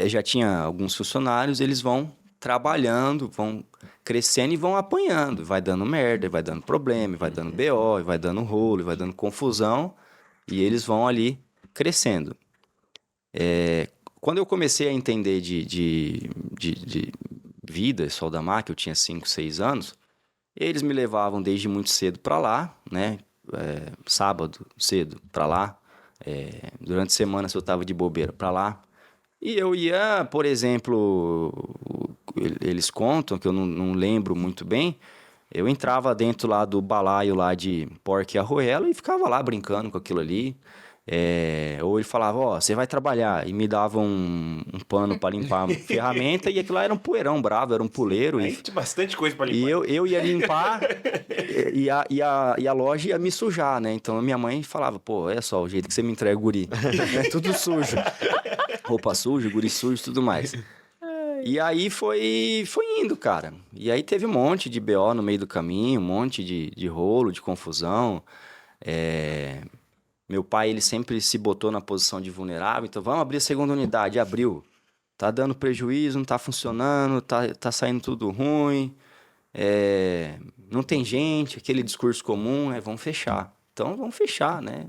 já tinha alguns funcionários, eles vão trabalhando, vão crescendo e vão apanhando. Vai dando merda, vai dando problema, vai dando BO, vai dando rolo, vai dando confusão. E eles vão ali crescendo. Quando eu comecei a entender de vida, Soldamar, eu tinha 5, 6 anos, eles me levavam desde muito cedo para lá, né? Sábado cedo para lá. Durante a semana, se eu estava de bobeira, para lá. E eu ia, por exemplo, eles contam, que eu não lembro muito bem, eu entrava dentro lá do balaio lá de Porca e Arruela e ficava lá brincando com aquilo ali. Ou ele falava, você vai trabalhar, e me dava um pano para limpar a ferramenta, e aquilo lá era um poeirão bravo, era um puleiro. Aí tinha bastante coisa para limpar. E eu ia limpar e a loja ia me sujar, né? Então a minha mãe falava, olha só o jeito que você me entrega o guri. É tudo sujo. Roupa suja, guri sujo, tudo mais. E aí foi indo, cara. E aí teve um monte de BO no meio do caminho, um monte de rolo, de confusão. Meu pai, ele sempre se botou na posição de vulnerável. Então, vamos abrir a segunda unidade. Abriu. Tá dando prejuízo, não tá funcionando, tá saindo tudo ruim. Não tem gente, aquele discurso comum, vamos fechar. Então, vamos fechar, né?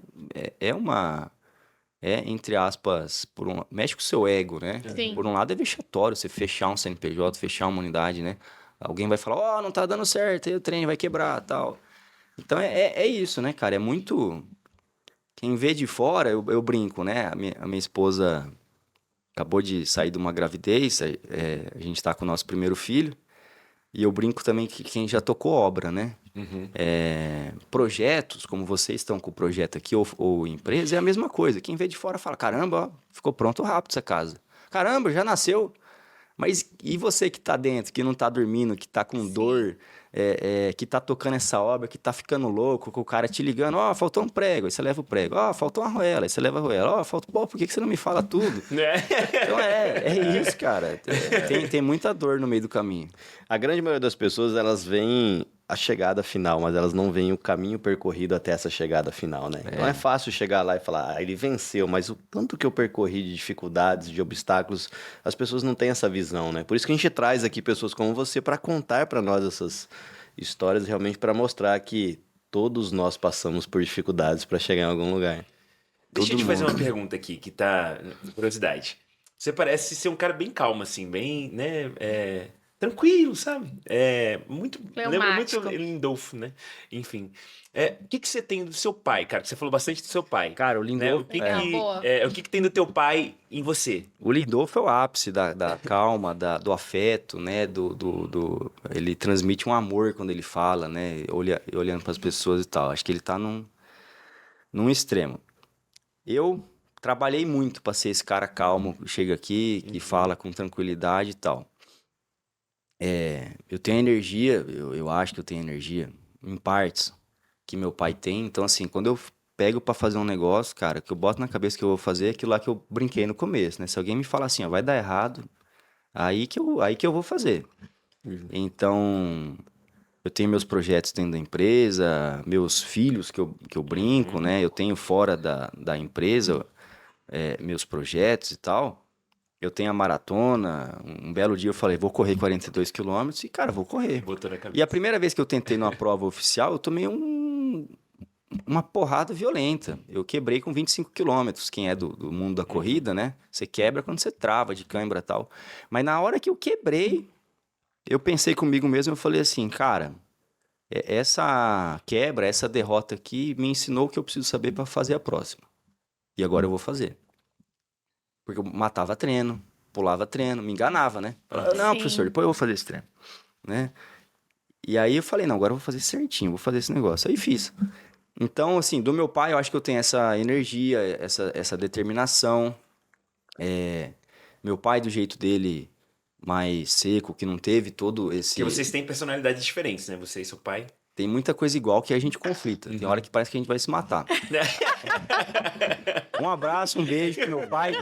Entre aspas, mexe com o seu ego, né? Sim. Por um lado é vexatório você fechar um CNPJ, fechar uma unidade, né? Alguém vai falar, não tá dando certo, aí o trem vai quebrar, tal. Então é isso, né, cara? É muito... Quem vê de fora, eu brinco, né? A minha esposa acabou de sair de uma gravidez, a gente tá com o nosso primeiro filho, e eu brinco também que quem já tocou obra, né? Uhum. Projetos, como vocês estão com o projeto aqui, ou empresa, é a mesma coisa. Quem vê de fora fala, caramba, ficou pronto rápido essa casa. Caramba, já nasceu. Mas e você que tá dentro, que não tá dormindo, que tá com dor, que tá tocando essa obra, que tá ficando louco, com o cara te ligando, faltou um prego, aí você leva o prego. Faltou uma arruela, aí você leva a arruela. Faltou, por que você não me fala tudo? Então é isso, cara. Tem muita dor no meio do caminho. A grande maioria das pessoas, elas veem a chegada final, mas elas não veem o caminho percorrido até essa chegada final, né? Então é fácil chegar lá e falar, ele venceu, mas o tanto que eu percorri de dificuldades, de obstáculos, as pessoas não têm essa visão, né? Por isso que a gente traz aqui pessoas como você para contar para nós essas histórias, realmente para mostrar que todos nós passamos por dificuldades para chegar em algum lugar. Deixa eu te fazer uma pergunta aqui, que tá... Curiosidade. Você parece ser um cara bem calmo, assim, bem, né... tranquilo, sabe? Lembra muito Lindolfo, né? Enfim. O que você tem do seu pai, cara? Você falou bastante do seu pai. Cara, o Lindolfo... O que tem do teu pai em você? O Lindolfo é o ápice da calma, do afeto, né? Ele transmite um amor quando ele fala, né? Olhando para as pessoas e tal. Acho que ele tá num extremo. Eu trabalhei muito para ser esse cara calmo, que chega aqui, que fala com tranquilidade e tal. Eu tenho energia, eu acho que eu tenho energia, em partes, que meu pai tem. Então, assim, quando eu pego pra fazer um negócio, cara, que eu boto na cabeça que eu vou fazer, é aquilo lá que eu brinquei no começo, né? Se alguém me falar assim, vai dar errado, aí que eu vou fazer. Então, eu tenho meus projetos dentro da empresa, meus filhos que eu brinco, né? Eu tenho fora da empresa meus projetos e tal. Eu tenho a maratona, um belo dia eu falei, vou correr 42 quilômetros e, cara, vou correr. Botou na cabeça. E a primeira vez que eu tentei numa prova oficial, eu tomei uma porrada violenta. Eu quebrei com 25 quilômetros. Quem é do mundo da corrida, né? Você quebra quando você trava de cãibra e tal. Mas na hora que eu quebrei, eu pensei comigo mesmo, eu falei assim, cara, essa quebra, essa derrota aqui me ensinou o que eu preciso saber para fazer a próxima. E agora eu vou fazer. Porque eu matava treino, pulava treino, me enganava, né? Falava, não, Sim. professor, depois eu vou fazer esse treino, né? E aí eu falei, não, agora eu vou fazer certinho, vou fazer esse negócio. Aí fiz. Então, assim, do meu pai, eu acho que eu tenho essa energia, essa determinação. Meu pai, do jeito dele, mais seco, que não teve todo esse... Porque vocês têm personalidades diferentes, né? Você e seu pai. Tem muita coisa igual que a gente conflita. Tem hora que parece que a gente vai se matar. Um abraço, um beijo pro meu pai.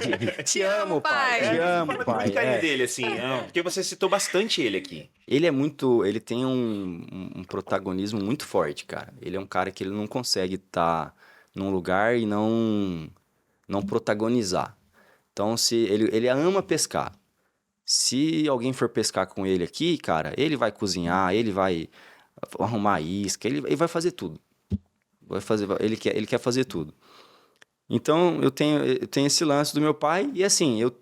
Te amo, pai. Te amo, Fala com pai. muito carinho É. dele, assim. Porque você citou bastante ele aqui. Ele tem um protagonismo muito forte, cara. Ele é um cara que ele não consegue estar num lugar e não protagonizar. Então, se ele ama pescar. Se alguém for pescar com ele aqui, cara, ele vai cozinhar, ele vai arrumar isca, ele vai fazer tudo. Ele quer fazer tudo. Então, eu tenho esse lance do meu pai e, assim, eu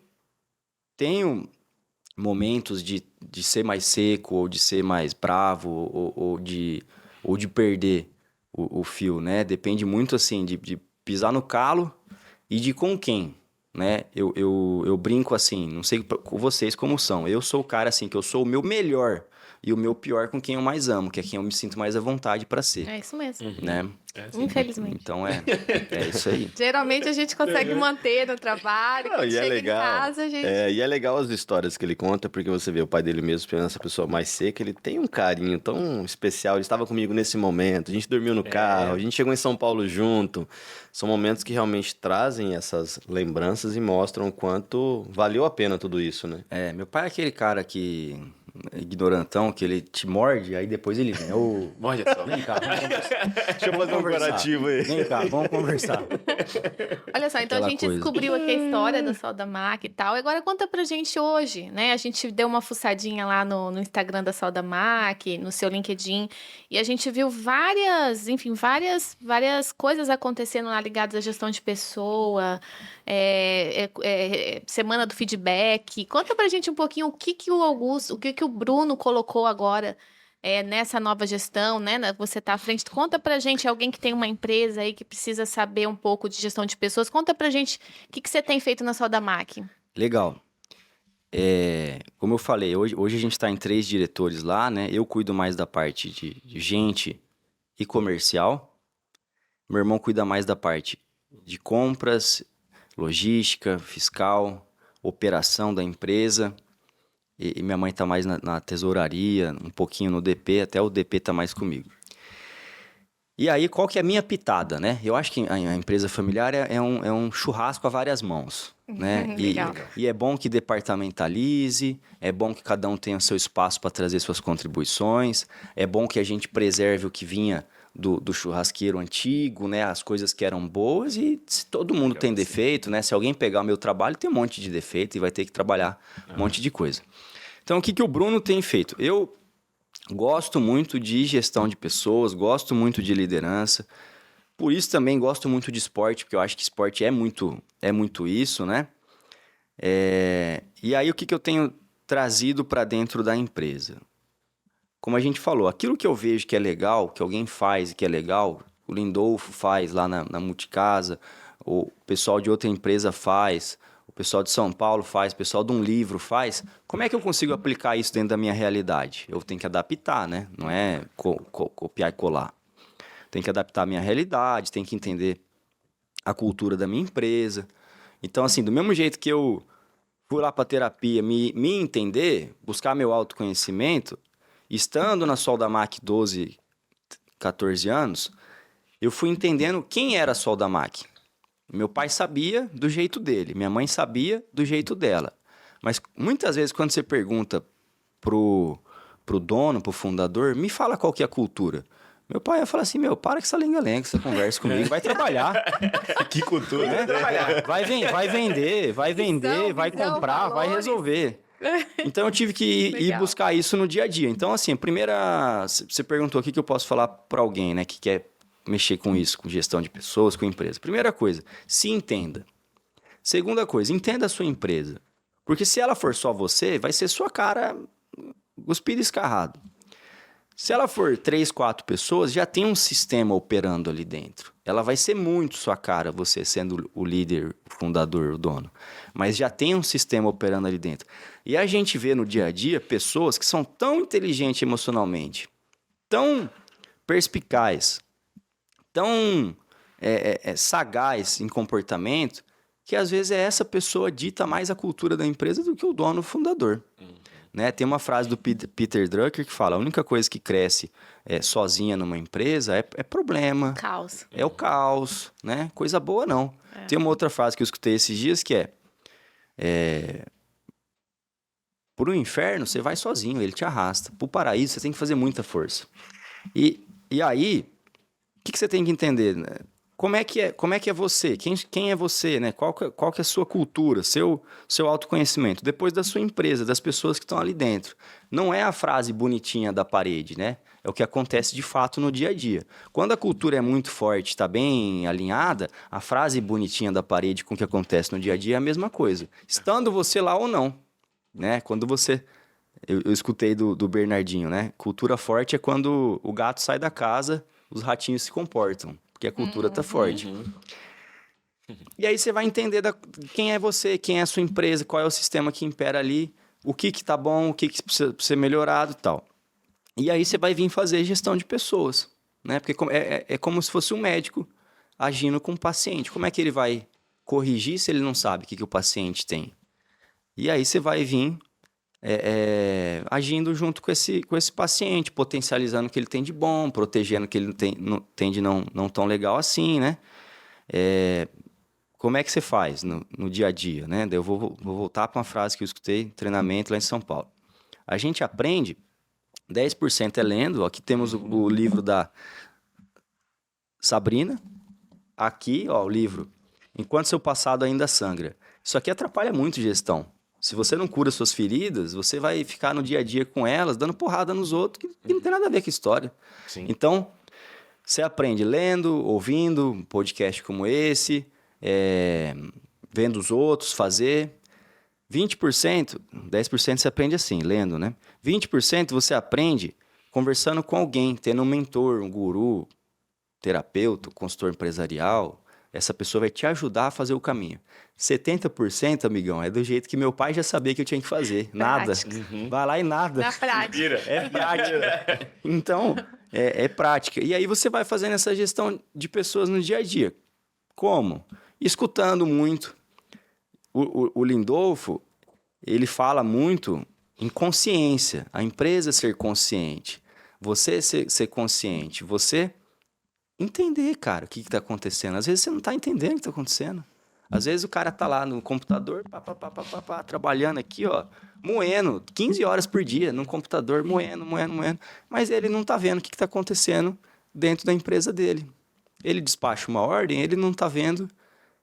tenho momentos de ser mais seco, ou de ser mais bravo, ou de perder o fio, né? Depende muito, assim, de pisar no calo e de com quem, né? Eu brinco assim, não sei com vocês como são. Eu sou o cara, assim, que eu sou o meu melhor e o meu pior com quem eu mais amo, que é quem eu me sinto mais à vontade pra ser, É isso mesmo. né? Infelizmente. Então, é isso aí. Geralmente a gente consegue manter no trabalho, Não, quando e é chega legal. em casa, a gente... E é legal as histórias que ele conta, porque você vê o pai dele mesmo, sendo essa pessoa mais seca, ele tem um carinho tão especial. Ele estava comigo nesse momento, a gente dormiu no carro, a gente chegou em São Paulo junto. São momentos que realmente trazem essas lembranças e mostram o quanto valeu a pena tudo isso, né? Meu pai é aquele cara que ignorantão, que ele te morde, aí depois ele vem. Olha só. Vem cá, vamos conversar. Deixa eu fazer um comparativo aí. Vem cá, vamos conversar. Olha só, então Aquela a gente coisa. descobriu aqui a história da Soldamac e tal. Agora conta pra gente hoje, né? A gente deu uma fuçadinha lá no Instagram da Soldamac, no seu LinkedIn, e a gente viu várias coisas acontecendo lá ligadas à gestão de pessoa, semana do feedback. Conta pra gente um pouquinho o que o Augusto, o que o Bruno colocou agora nessa nova gestão, né? Você está à frente. Conta pra gente, alguém que tem uma empresa aí que precisa saber um pouco de gestão de pessoas, conta pra gente o que você tem feito na Soldamac. Legal. Como eu falei, hoje a gente está em 3 diretores lá, né? Eu cuido mais da parte de gente e comercial. Meu irmão cuida mais da parte de compras, logística, fiscal, operação da empresa. E minha mãe tá mais na tesouraria, um pouquinho no DP, até o DP tá mais comigo. E aí, qual que é a minha pitada, né? Eu acho que a empresa familiar é um churrasco a várias mãos, né? Legal. E é bom que departamentalize, é bom que cada um tenha o seu espaço para trazer suas contribuições, é bom que a gente preserve o que vinha do churrasqueiro antigo, né? As coisas que eram boas e se todo mundo tem defeito, né? Se alguém pegar o meu trabalho, tem um monte de defeito e vai ter que trabalhar um monte de coisa. Então, o que o Bruno tem feito? Eu gosto muito de gestão de pessoas, gosto muito de liderança. Por isso também gosto muito de esporte, porque eu acho que esporte é muito isso, né? E aí, o que eu tenho trazido para dentro da empresa? Como a gente falou, aquilo que eu vejo que é legal, que alguém faz e que é legal, o Lindolfo faz lá na Multicasa, o pessoal de outra empresa faz, o pessoal de São Paulo faz, o pessoal de um livro faz. Como é que eu consigo aplicar isso dentro da minha realidade? Eu tenho que adaptar, né? Não é copiar e colar. Tenho que adaptar a minha realidade, tenho que entender a cultura da minha empresa. Então, assim, do mesmo jeito que eu fui lá para terapia me entender, buscar meu autoconhecimento, estando na Soldamac 12, 14 anos, eu fui entendendo quem era a Soldamac. Meu pai sabia do jeito dele, minha mãe sabia do jeito dela. Mas muitas vezes quando você pergunta pro dono, pro fundador, me fala qual que é a cultura. Meu pai ia falar assim, para com essa lenga-lenga, que você conversa comigo, vai trabalhar. Que cultura, né? Vai vender, vai comprar, vai resolver. Então eu tive que ir buscar isso no dia a dia. Então, assim, você perguntou o que eu posso falar para alguém, né, que quer mexer com isso, com gestão de pessoas, com empresa? Primeira coisa, se entenda. Segunda coisa, entenda a sua empresa. Porque se ela for só você, vai ser sua cara cuspido e escarrado. Se ela for 3, 4 pessoas, já tem um sistema operando ali dentro. Ela vai ser muito sua cara, você sendo o líder, o fundador, o dono. Mas já tem um sistema operando ali dentro. E a gente vê no dia a dia pessoas que são tão inteligentes emocionalmente, tão perspicaz, tão sagaz em comportamento, que às vezes essa pessoa dita mais a cultura da empresa do que o dono, o fundador. Né? Tem uma frase do Peter Drucker que fala: a única coisa que cresce sozinha numa empresa é problema. Caos. É o caos, né? Coisa boa não. Tem uma outra frase que eu escutei esses dias que pro inferno você vai sozinho, ele te arrasta. Pro paraíso você tem que fazer muita força. E aí, o que você tem que entender? Né? Como é que é você? Quem é você, né? Qual que é a sua cultura, seu autoconhecimento? Depois da sua empresa, das pessoas que estão ali dentro. Não é a frase bonitinha da parede, né? É o que acontece de fato no dia a dia. Quando a cultura é muito forte, está bem alinhada, a frase bonitinha da parede com o que acontece no dia a dia é a mesma coisa. Estando você lá ou não, né? Quando você... Eu escutei do Bernardinho, né? Cultura forte é quando o gato sai da casa, os ratinhos se comportam. Porque a cultura tá forte. E aí você vai entender quem é você, quem é a sua empresa, qual é o sistema que impera ali, o que tá bom, o que precisa ser melhorado e tal. E aí você vai vir fazer gestão de pessoas, né? Porque é como se fosse um médico agindo com o paciente. Como é que ele vai corrigir se ele não sabe o que o paciente tem? E aí você vai vir agindo junto com esse paciente, potencializando o que ele tem de bom, protegendo o que ele tem de não tão legal assim, né? Como é que você faz no dia a dia, né? Eu vou voltar para uma frase que eu escutei em treinamento lá em São Paulo. A gente aprende, 10% é lendo. Aqui temos o livro da Sabrina. Aqui, ó, o livro Enquanto Seu Passado Ainda Sangra. Isso aqui atrapalha muito gestão. Se você não cura suas feridas, você vai ficar no dia a dia com elas, dando porrada nos outros, que não tem nada a ver com a história. Sim. Então, você aprende lendo, ouvindo um podcast como esse, vendo os outros fazer. 20%, 10% você aprende assim, lendo, né? 20% você aprende conversando com alguém, tendo um mentor, um guru, terapeuta, consultor empresarial. Essa pessoa vai te ajudar a fazer o caminho. 70%, amigão, é do jeito que meu pai já sabia que eu tinha que fazer. Nada. Vai lá e nada. Na prática. É prática. Então, é prática. E aí você vai fazendo essa gestão de pessoas no dia a dia. Como? Escutando muito. O Lindolfo, ele fala muito em consciência. A empresa ser consciente. Você ser consciente. Você entender, cara, o que está acontecendo. Às vezes você não está entendendo o que está acontecendo. Às vezes o cara tá lá no computador, trabalhando aqui, ó, moendo, 15 horas por dia no computador, moendo. Mas ele não tá vendo o que está acontecendo dentro da empresa dele. Ele despacha uma ordem, ele não tá vendo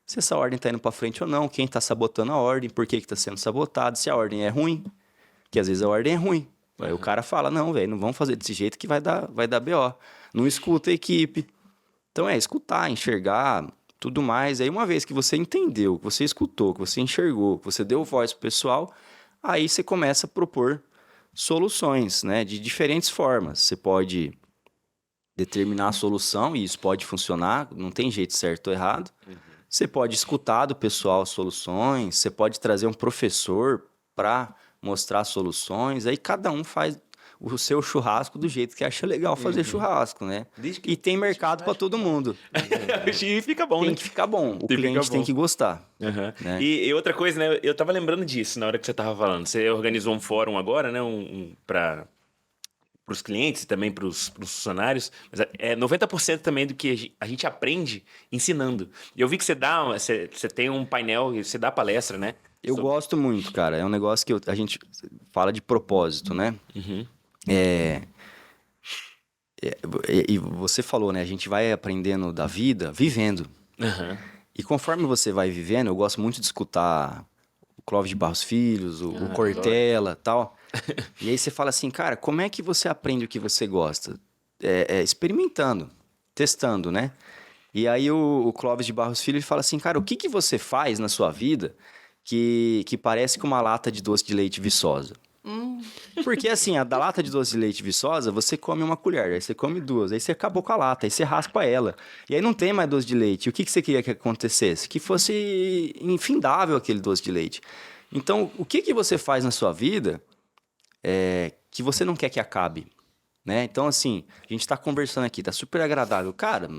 se essa ordem tá indo para frente ou não, quem tá sabotando a ordem, por que tá sendo sabotado, se a ordem é ruim, que às vezes a ordem é ruim. Aí o cara fala, não, velho, não vamos fazer desse jeito que vai dar BO. Não escuta a equipe. Então escutar, enxergar, tudo mais. Aí uma vez que você entendeu, que você escutou, que você enxergou, que você deu voz pro pessoal, aí você começa a propor soluções, né? De diferentes formas. Você pode determinar a solução e isso pode funcionar, não tem jeito certo ou errado. Você pode escutar do pessoal soluções, você pode trazer um professor para mostrar soluções, aí cada um faz o seu churrasco do jeito que acha legal fazer churrasco, né? E tem mercado para todo mundo. E fica bom, Tem né? que ficar bom. O Tem que cliente ficar tem bom. que gostar. Né? Né? E outra coisa, né? Eu tava lembrando disso na hora que você tava falando. Você organizou um fórum agora, né? Para os clientes e também para os funcionários. Mas 90% também do que a gente aprende ensinando. E eu vi que você tem um painel e você dá palestra, né? Eu gosto muito, cara. É um negócio que a gente fala de propósito, né? E você falou, né? A gente vai aprendendo da vida vivendo. E conforme você vai vivendo, eu gosto muito de escutar o Clóvis de Barros Filhos, o Cortella e tal. E aí você fala assim, cara, como é que você aprende o que você gosta? Experimentando. testando, né? E aí o Clóvis de Barros Filho ele fala assim, cara, o que você faz na sua vida que parece com uma lata de doce de leite viçosa? Porque assim, a da lata de doce de leite viçosa, você come uma colher, aí você come duas, aí você acabou com a lata, aí você raspa ela. E aí não tem mais doce de leite. E o que você queria que acontecesse? Que fosse infindável aquele doce de leite. Então, o que você faz na sua vida que você não quer que acabe? Né? Então, assim, a gente tá conversando aqui, tá super agradável. Cara,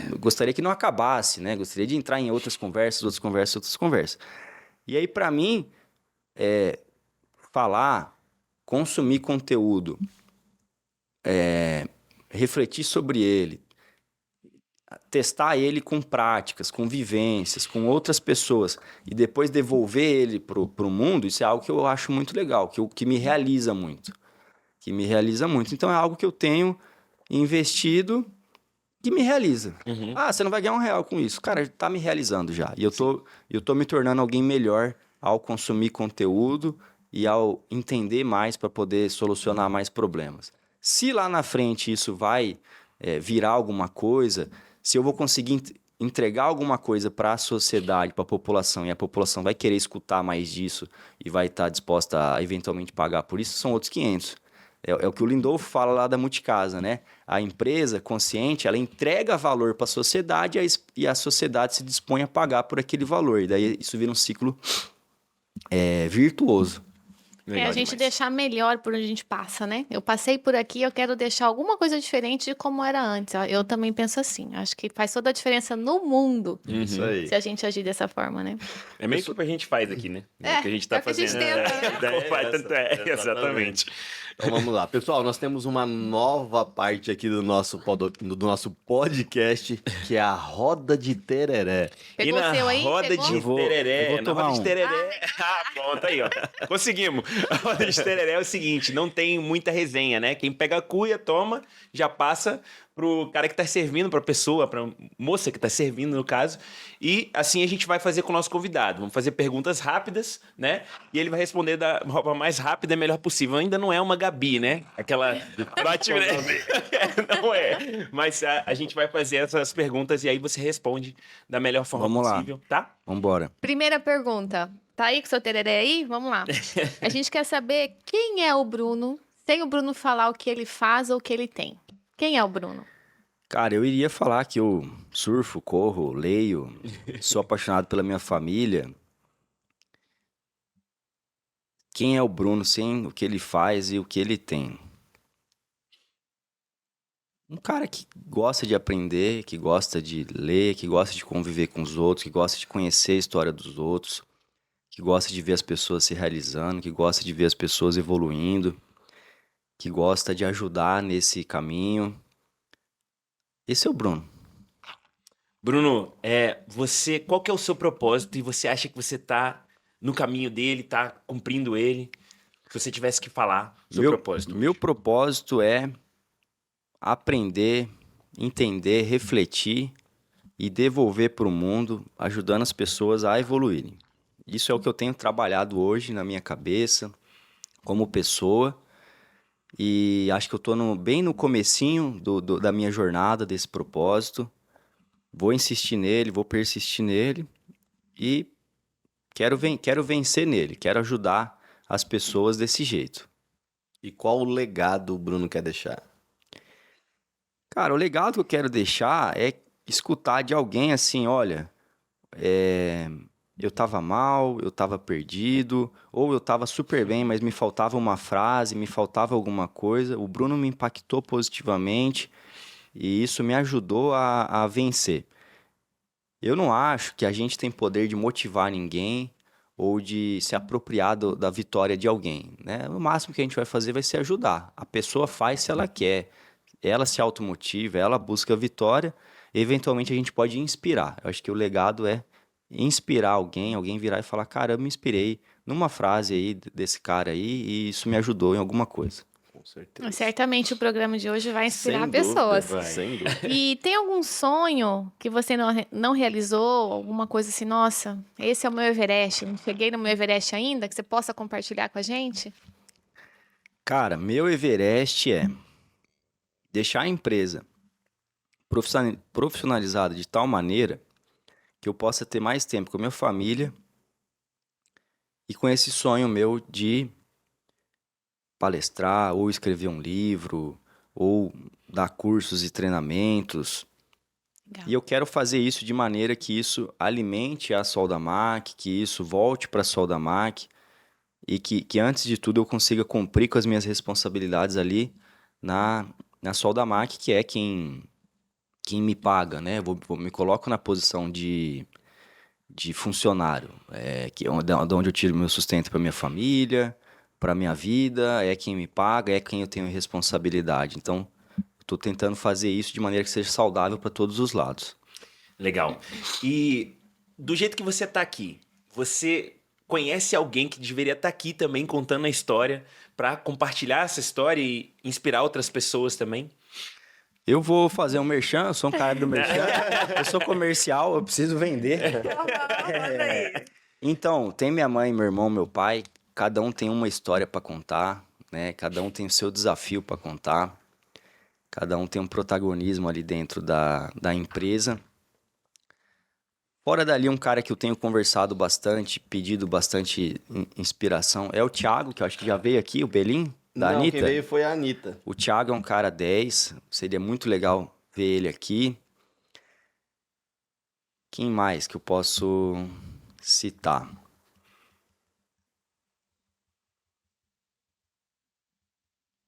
eu gostaria que não acabasse, né? Gostaria de entrar em outras conversas. E aí, pra mim, falar, consumir conteúdo, refletir sobre ele, testar ele com práticas, com vivências, com outras pessoas e depois devolver ele pro mundo, isso é algo que eu acho muito legal, que me realiza muito. Então é algo que eu tenho investido que me realiza. Ah, você não vai ganhar R$1 com isso. Cara, tá me realizando já. E eu tô me tornando alguém melhor ao consumir conteúdo e ao entender mais para poder solucionar mais problemas. Se lá na frente isso vai virar alguma coisa, se eu vou conseguir entregar alguma coisa para a sociedade, para a população, e a população vai querer escutar mais disso e vai estar disposta a eventualmente pagar por isso, são outros 500. É o que o Lindolfo fala lá da Multicasa, né? A empresa consciente, ela entrega valor para a sociedade e a sociedade se dispõe a pagar por aquele valor. E daí isso vira um ciclo virtuoso. A gente deixar melhor por onde a gente passa, né? Eu passei por aqui, eu quero deixar alguma coisa diferente de como era antes. Eu também penso assim. Acho que faz toda a diferença no mundo Isso aí. se a gente agir dessa forma, né? É meio que o que a gente faz aqui, né? É o que a gente tá é o que a gente fazendo. tenta, né? Exatamente. Então vamos lá. Pessoal, nós temos uma nova parte aqui do nosso podcast, que é a Roda de Tereré. Pegou e na o seu aí? roda Pegou? de tereré, eu vou na tomar roda de um. tereré. Pronto aí, ó. Conseguimos. A roda de tereré é o seguinte, não tem muita resenha, né? Quem pega a cuia, toma, já passa pro cara que tá servindo, pra pessoa, pra moça que tá servindo, no caso. E assim a gente vai fazer com o nosso convidado. Vamos fazer perguntas rápidas, né? E ele vai responder da forma mais rápida e melhor possível. Ainda não é uma Gabi, né? Aquela bate... Não é. Mas a gente vai fazer essas perguntas e aí você responde da melhor forma Vamos lá. possível, tá? Vambora. Primeira pergunta. Tá aí com o seu tereré aí? Vamos lá. A gente quer saber quem é o Bruno, sem o Bruno falar o que ele faz ou o que ele tem. Quem é o Bruno? Cara, eu iria falar que eu surfo, corro, leio, sou apaixonado pela minha família. Quem é o Bruno sem o que ele faz e o que ele tem? Um cara que gosta de aprender, que gosta de ler, que gosta de conviver com os outros, que gosta de conhecer a história dos outros, que gosta de ver as pessoas se realizando, que gosta de ver as pessoas evoluindo, que gosta de ajudar nesse caminho. Esse é o Bruno. Bruno, qual que é o seu propósito e você acha que você tá no caminho dele, tá cumprindo ele? Se você tivesse que falar seu propósito. Meu propósito é aprender, entender, refletir e devolver para o mundo, ajudando as pessoas a evoluírem. Isso é o que eu tenho trabalhado hoje na minha cabeça, como pessoa, e acho que eu estou bem no comecinho da minha jornada, desse propósito. Vou insistir nele, vou persistir nele e quero vencer nele, quero ajudar as pessoas desse jeito. E qual o legado o Bruno quer deixar? Cara, o legado que eu quero deixar é escutar de alguém assim, olha, eu tava mal, eu tava perdido, ou eu tava super bem, mas me faltava uma frase, me faltava alguma coisa. O Bruno me impactou positivamente e isso me ajudou a vencer. Eu não acho que a gente tem poder de motivar ninguém ou de se apropriar da vitória de alguém, né? O máximo que a gente vai fazer vai ser ajudar. A pessoa faz se ela quer, ela se automotiva, ela busca a vitória, eventualmente a gente pode inspirar. Eu acho que o legado é inspirar alguém virar e falar, cara, eu me inspirei numa frase aí desse cara aí e isso me ajudou em alguma coisa. Com certeza. Certamente o programa de hoje vai inspirar Sem dúvida, pessoas. sem dúvida. E tem algum sonho que você não realizou? Alguma coisa assim, nossa, esse é o meu Everest, eu não cheguei no meu Everest ainda, que você possa compartilhar com a gente? Cara, meu Everest é deixar a empresa profissionalizada de tal maneira que eu possa ter mais tempo com a minha família e com esse sonho meu de palestrar, ou escrever um livro, ou dar cursos e treinamentos. Legal. E eu quero fazer isso de maneira que isso alimente a Soldamac, que isso volte para a Soldamac e que antes de tudo eu consiga cumprir com as minhas responsabilidades ali na Soldamac, que é quem me paga, né? Me coloco na posição de funcionário, que é onde eu tiro meu sustento para minha família, para minha vida, é quem me paga, é quem eu tenho responsabilidade. Então, estou tentando fazer isso de maneira que seja saudável para todos os lados. Legal. E do jeito que você tá aqui, você conhece alguém que deveria estar aqui também contando a história para compartilhar essa história e inspirar outras pessoas também? Eu vou fazer um merchan, eu sou um cara do merchan, eu sou comercial, eu preciso vender. Então, tem minha mãe, meu irmão, meu pai, cada um tem uma história para contar, né? Cada um tem o seu desafio para contar, cada um tem um protagonismo ali dentro da empresa. Fora dali, um cara que eu tenho conversado bastante, pedido bastante inspiração, é o Thiago, que eu acho que já veio aqui, o Belim, da Não, Anitta. quem veio foi a Anitta. O Thiago é um cara 10, seria muito legal ver ele aqui. Quem mais que eu posso citar?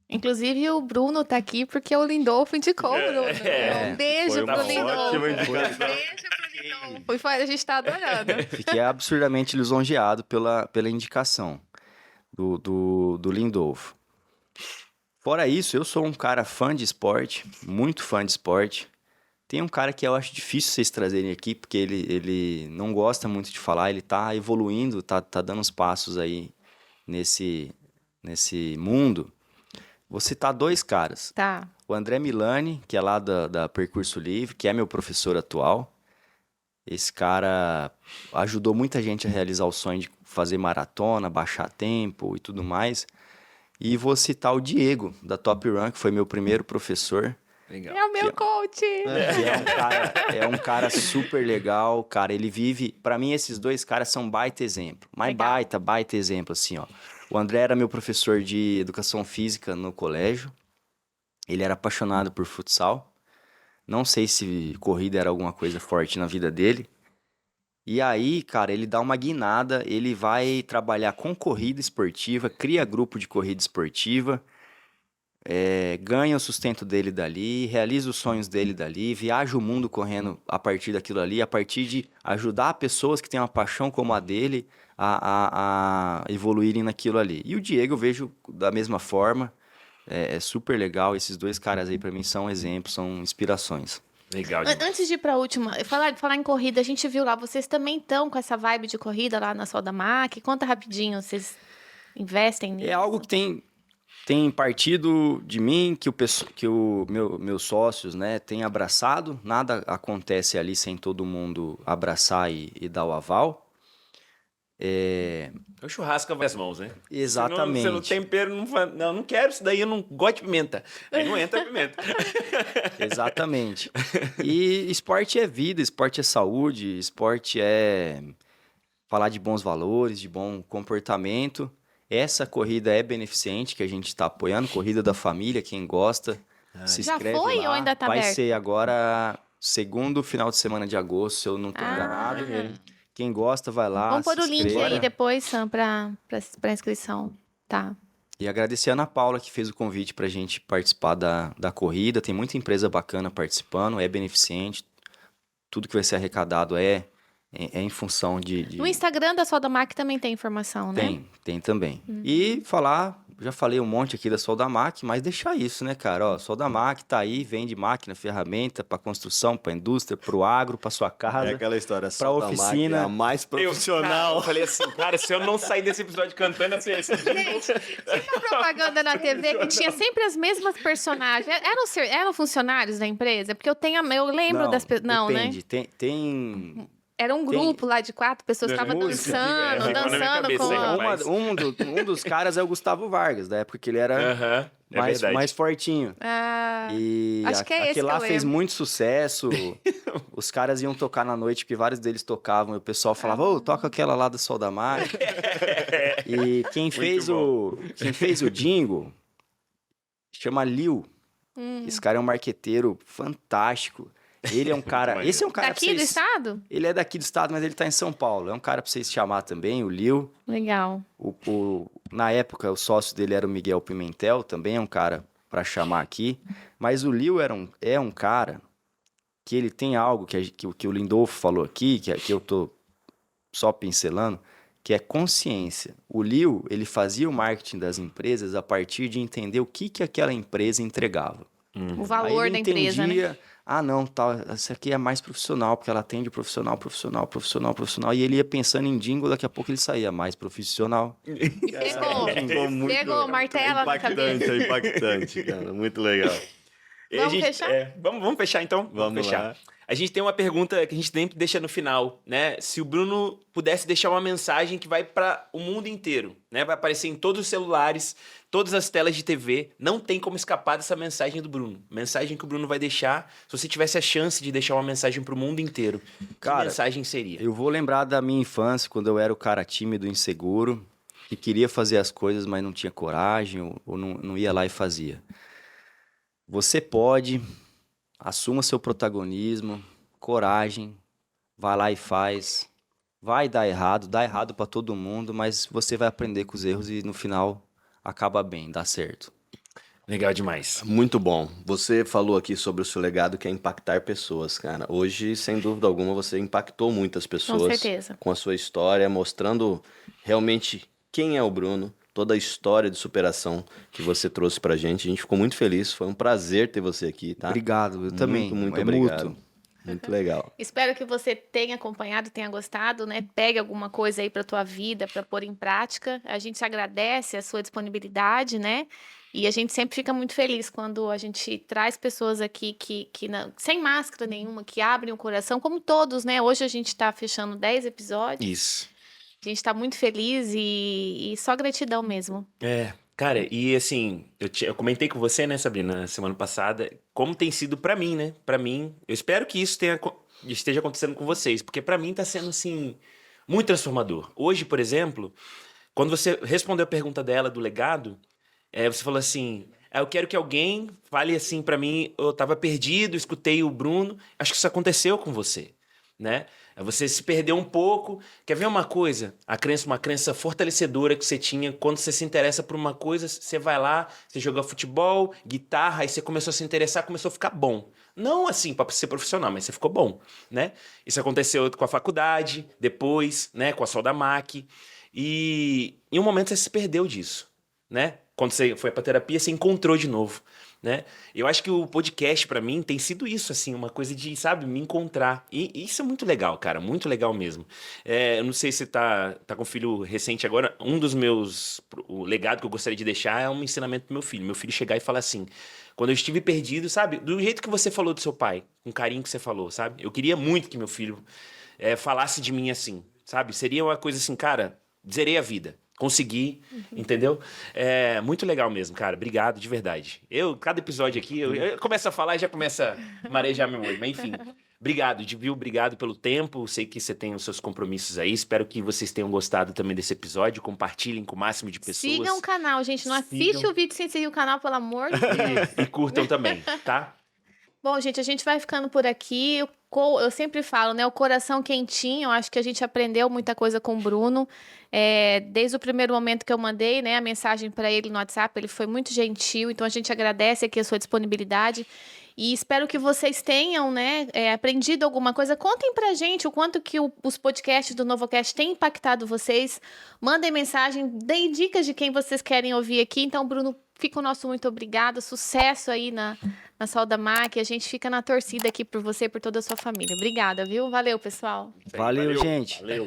Inclusive, o Bruno tá aqui porque o Lindolfo indicou o Bruno. Um beijo foi pro uma Lindolfo. ótima indicação. Beijo pro Lindolfo. A gente tá adorando. Fiquei absurdamente lisonjeado pela indicação do Lindolfo. Fora isso, eu sou um cara fã de esporte, muito fã de esporte. Tem um cara que eu acho difícil vocês trazerem aqui, porque ele não gosta muito de falar, ele tá evoluindo, tá dando uns passos aí nesse mundo. Vou citar dois caras. Tá. O André Milani, que é lá da Percurso Livre, que é meu professor atual. Esse cara ajudou muita gente a realizar o sonho de fazer maratona, baixar tempo e tudo mais. E vou citar o Diego, da Top Run, que foi meu primeiro professor. Legal. É o meu coach. Que é um cara super legal, cara. Ele vive... Pra mim, esses dois caras são baita exemplo. Mas Legal. baita exemplo, assim, ó. O André era meu professor de educação física no colégio. Ele era apaixonado por futsal. Não sei se corrida era alguma coisa forte na vida dele. E aí, cara, ele dá uma guinada, ele vai trabalhar com corrida esportiva, cria grupo de corrida esportiva, ganha o sustento dele dali, realiza os sonhos dele dali, viaja o mundo correndo a partir daquilo ali, a partir de ajudar pessoas que têm uma paixão como a dele a evoluírem naquilo ali. E o Diego eu vejo da mesma forma, é super legal, esses dois caras aí pra mim são exemplos, são inspirações. Legal demais. Antes de ir pra última, falar em corrida, a gente viu lá, vocês também estão com essa vibe de corrida lá na Soldamac. Conta rapidinho, vocês investem nisso? É algo que tem partido de mim, que meus sócios, né, têm abraçado. Nada acontece ali sem todo mundo abraçar e dar o aval. O churrasco vai as mãos, né? Exatamente. Você não tempero, não quero isso daí, eu não gosto de pimenta. Aí não entra pimenta. Exatamente. E esporte é vida, esporte é saúde, esporte é falar de bons valores, de bom comportamento. Essa corrida é beneficente, que a gente está apoiando, corrida da família, quem gosta, se Já inscreve foi lá. ou ainda tá Vai aberto? ser agora segundo final de semana de agosto, se eu não estou enganado. Quem gosta, vai lá, Vamos pôr o se link inscreva. aí depois, Sam, pra inscrição. Tá. E agradecer a Ana Paula, que fez o convite para a gente participar da corrida. Tem muita empresa bacana participando, é beneficente. Tudo que vai ser arrecadado é em função de... No Instagram da Soldamac também tem informação, né? Tem também. E já falei um monte aqui da Soldamac, mas deixar isso, né, cara? Ó, Soldamac tá aí, vende máquina, ferramenta para construção, para indústria, para o agro, para sua casa. É aquela história, Pra oficina. é a mais profissional. Eu falei assim, cara, se eu não sair desse episódio cantando assim, Gente, tinha uma propaganda na TV que tinha sempre as mesmas personagens. Eram funcionários da empresa? Porque eu lembro das pessoas. Não, né? depende. Tem Era um grupo lá de 4 pessoas que estavam música, dançando, ficou na minha dançando cabeça com... aí, rapaz. um dos caras é o Gustavo Vargas, da época que ele era É verdade. mais fortinho. Ah, E acho que é esse aquele que lá eu fez lembro. muito sucesso. Os caras iam tocar na noite, porque vários deles tocavam. E o pessoal falava, ô, toca aquela lá do Sol da Máquina. E quem fez o jingle chama Lil. Esse cara é um marqueteiro fantástico. Ele é um cara... Esse é um cara pra Daqui do vocês... estado? Ele é daqui do estado, mas ele tá em São Paulo. É um cara pra vocês chamar também, o Lil. Legal. Na época, o sócio dele era o Miguel Pimentel, também é um cara pra chamar aqui. Mas o Lil é um cara que ele tem algo que o Lindolfo falou aqui, que eu tô só pincelando, que é consciência. O Lil, ele fazia o marketing das empresas a partir de entender o que aquela empresa entregava. O Aí valor ele da empresa, né? entendia, não, tal, essa aqui é mais profissional, porque ela atende profissional. E ele ia pensando em jingle, daqui a pouco ele saía mais profissional. Pegou o martelo na cabeça. Impactante, cara. Muito legal. E Vamos fechar? Vamos fechar então? Vamos fechar. lá. A gente tem uma pergunta que a gente sempre deixa no final, né? Se o Bruno pudesse deixar uma mensagem que vai para o mundo inteiro, né? Vai aparecer em todos os celulares, todas as telas de TV. Não tem como escapar dessa mensagem do Bruno. Mensagem que o Bruno vai deixar. Se você tivesse a chance de deixar uma mensagem para o mundo inteiro, Cara, que mensagem seria? Eu vou lembrar da minha infância, quando eu era o cara tímido, inseguro, que queria fazer as coisas, mas não tinha coragem, ou não ia lá e fazia. Você pode, assuma seu protagonismo, coragem, vai lá e faz. Vai dar errado, dá errado pra todo mundo, mas você vai aprender com os erros e no final acaba bem, dá certo. Legal demais. Muito bom. Você falou aqui sobre o seu legado que é impactar pessoas, cara. Hoje, sem dúvida alguma, você impactou muitas pessoas certeza. com a sua história, mostrando realmente quem é o Bruno, toda a história de superação que você trouxe pra gente. A gente ficou muito feliz, foi um prazer ter você aqui, tá? Obrigado, eu também. Muito É obrigado. mútuo. Muito legal. Espero que você tenha acompanhado, tenha gostado, né? Pegue alguma coisa aí para tua vida, para pôr em prática. A gente agradece a sua disponibilidade, né? E a gente sempre fica muito feliz quando a gente traz pessoas aqui sem máscara nenhuma, que abrem o coração, como todos, né? Hoje a gente está fechando 10 episódios. Isso. A gente está muito feliz e só gratidão mesmo. Cara, e assim, eu comentei com você, né, Sabrina, na semana passada, como tem sido pra mim, né? Pra mim, eu espero que isso esteja acontecendo com vocês, porque pra mim tá sendo, assim, muito transformador. Hoje, por exemplo, quando você respondeu a pergunta dela do legado, você falou assim, eu quero que alguém fale assim pra mim, eu tava perdido, escutei o Bruno, acho que isso aconteceu com você, né? Você se perdeu um pouco. Quer ver uma coisa? Uma crença fortalecedora que você tinha quando você se interessa por uma coisa, você vai lá, você joga futebol, guitarra, aí você começou a se interessar, começou a ficar bom. Não assim para ser profissional, mas você ficou bom, né? Isso aconteceu com a faculdade, depois, né, com a Sol da Mac. E em um momento você se perdeu disso, né? Quando você foi pra terapia, você encontrou de novo, né? Eu acho que o podcast pra mim tem sido isso, assim, uma coisa de, sabe, me encontrar. E isso é muito legal, cara, muito legal mesmo. Eu não sei se você tá com um filho recente agora, o legado que eu gostaria de deixar é um ensinamento pro meu filho. Meu filho chegar e falar assim, quando eu estive perdido, sabe, do jeito que você falou do seu pai, com o carinho que você falou, sabe? Eu queria muito que meu filho falasse de mim assim, sabe? Seria uma coisa assim, cara, zerei a vida. Consegui, entendeu? Muito legal mesmo, cara. Obrigado, de verdade. Cada episódio aqui, eu começo a falar e já começa a marejar meu olho. Mas enfim, obrigado, viu? Obrigado pelo tempo. Sei que você tem os seus compromissos aí. Espero que vocês tenham gostado também desse episódio. Compartilhem com o máximo de pessoas. Sigam o canal, gente. Não assiste o vídeo sem seguir o canal, pelo amor de Deus. E curtam também, tá? Bom, gente, a gente vai ficando por aqui. Eu sempre falo, né? O coração quentinho. Eu acho que a gente aprendeu muita coisa com o Bruno. Desde o primeiro momento que eu mandei, né, a mensagem para ele no WhatsApp, ele foi muito gentil. Então a gente agradece aqui a sua disponibilidade. E espero que vocês tenham, né, aprendido alguma coisa. Contem pra gente o quanto que os podcasts do NovoCast têm impactado vocês. Mandem mensagem, deem dicas de quem vocês querem ouvir aqui. Então, Bruno, fica o nosso muito obrigado. Sucesso aí na Sol da Mac. A gente fica na torcida aqui por você e por toda a sua família. Obrigada, viu? Valeu, pessoal. Valeu, gente. Valeu.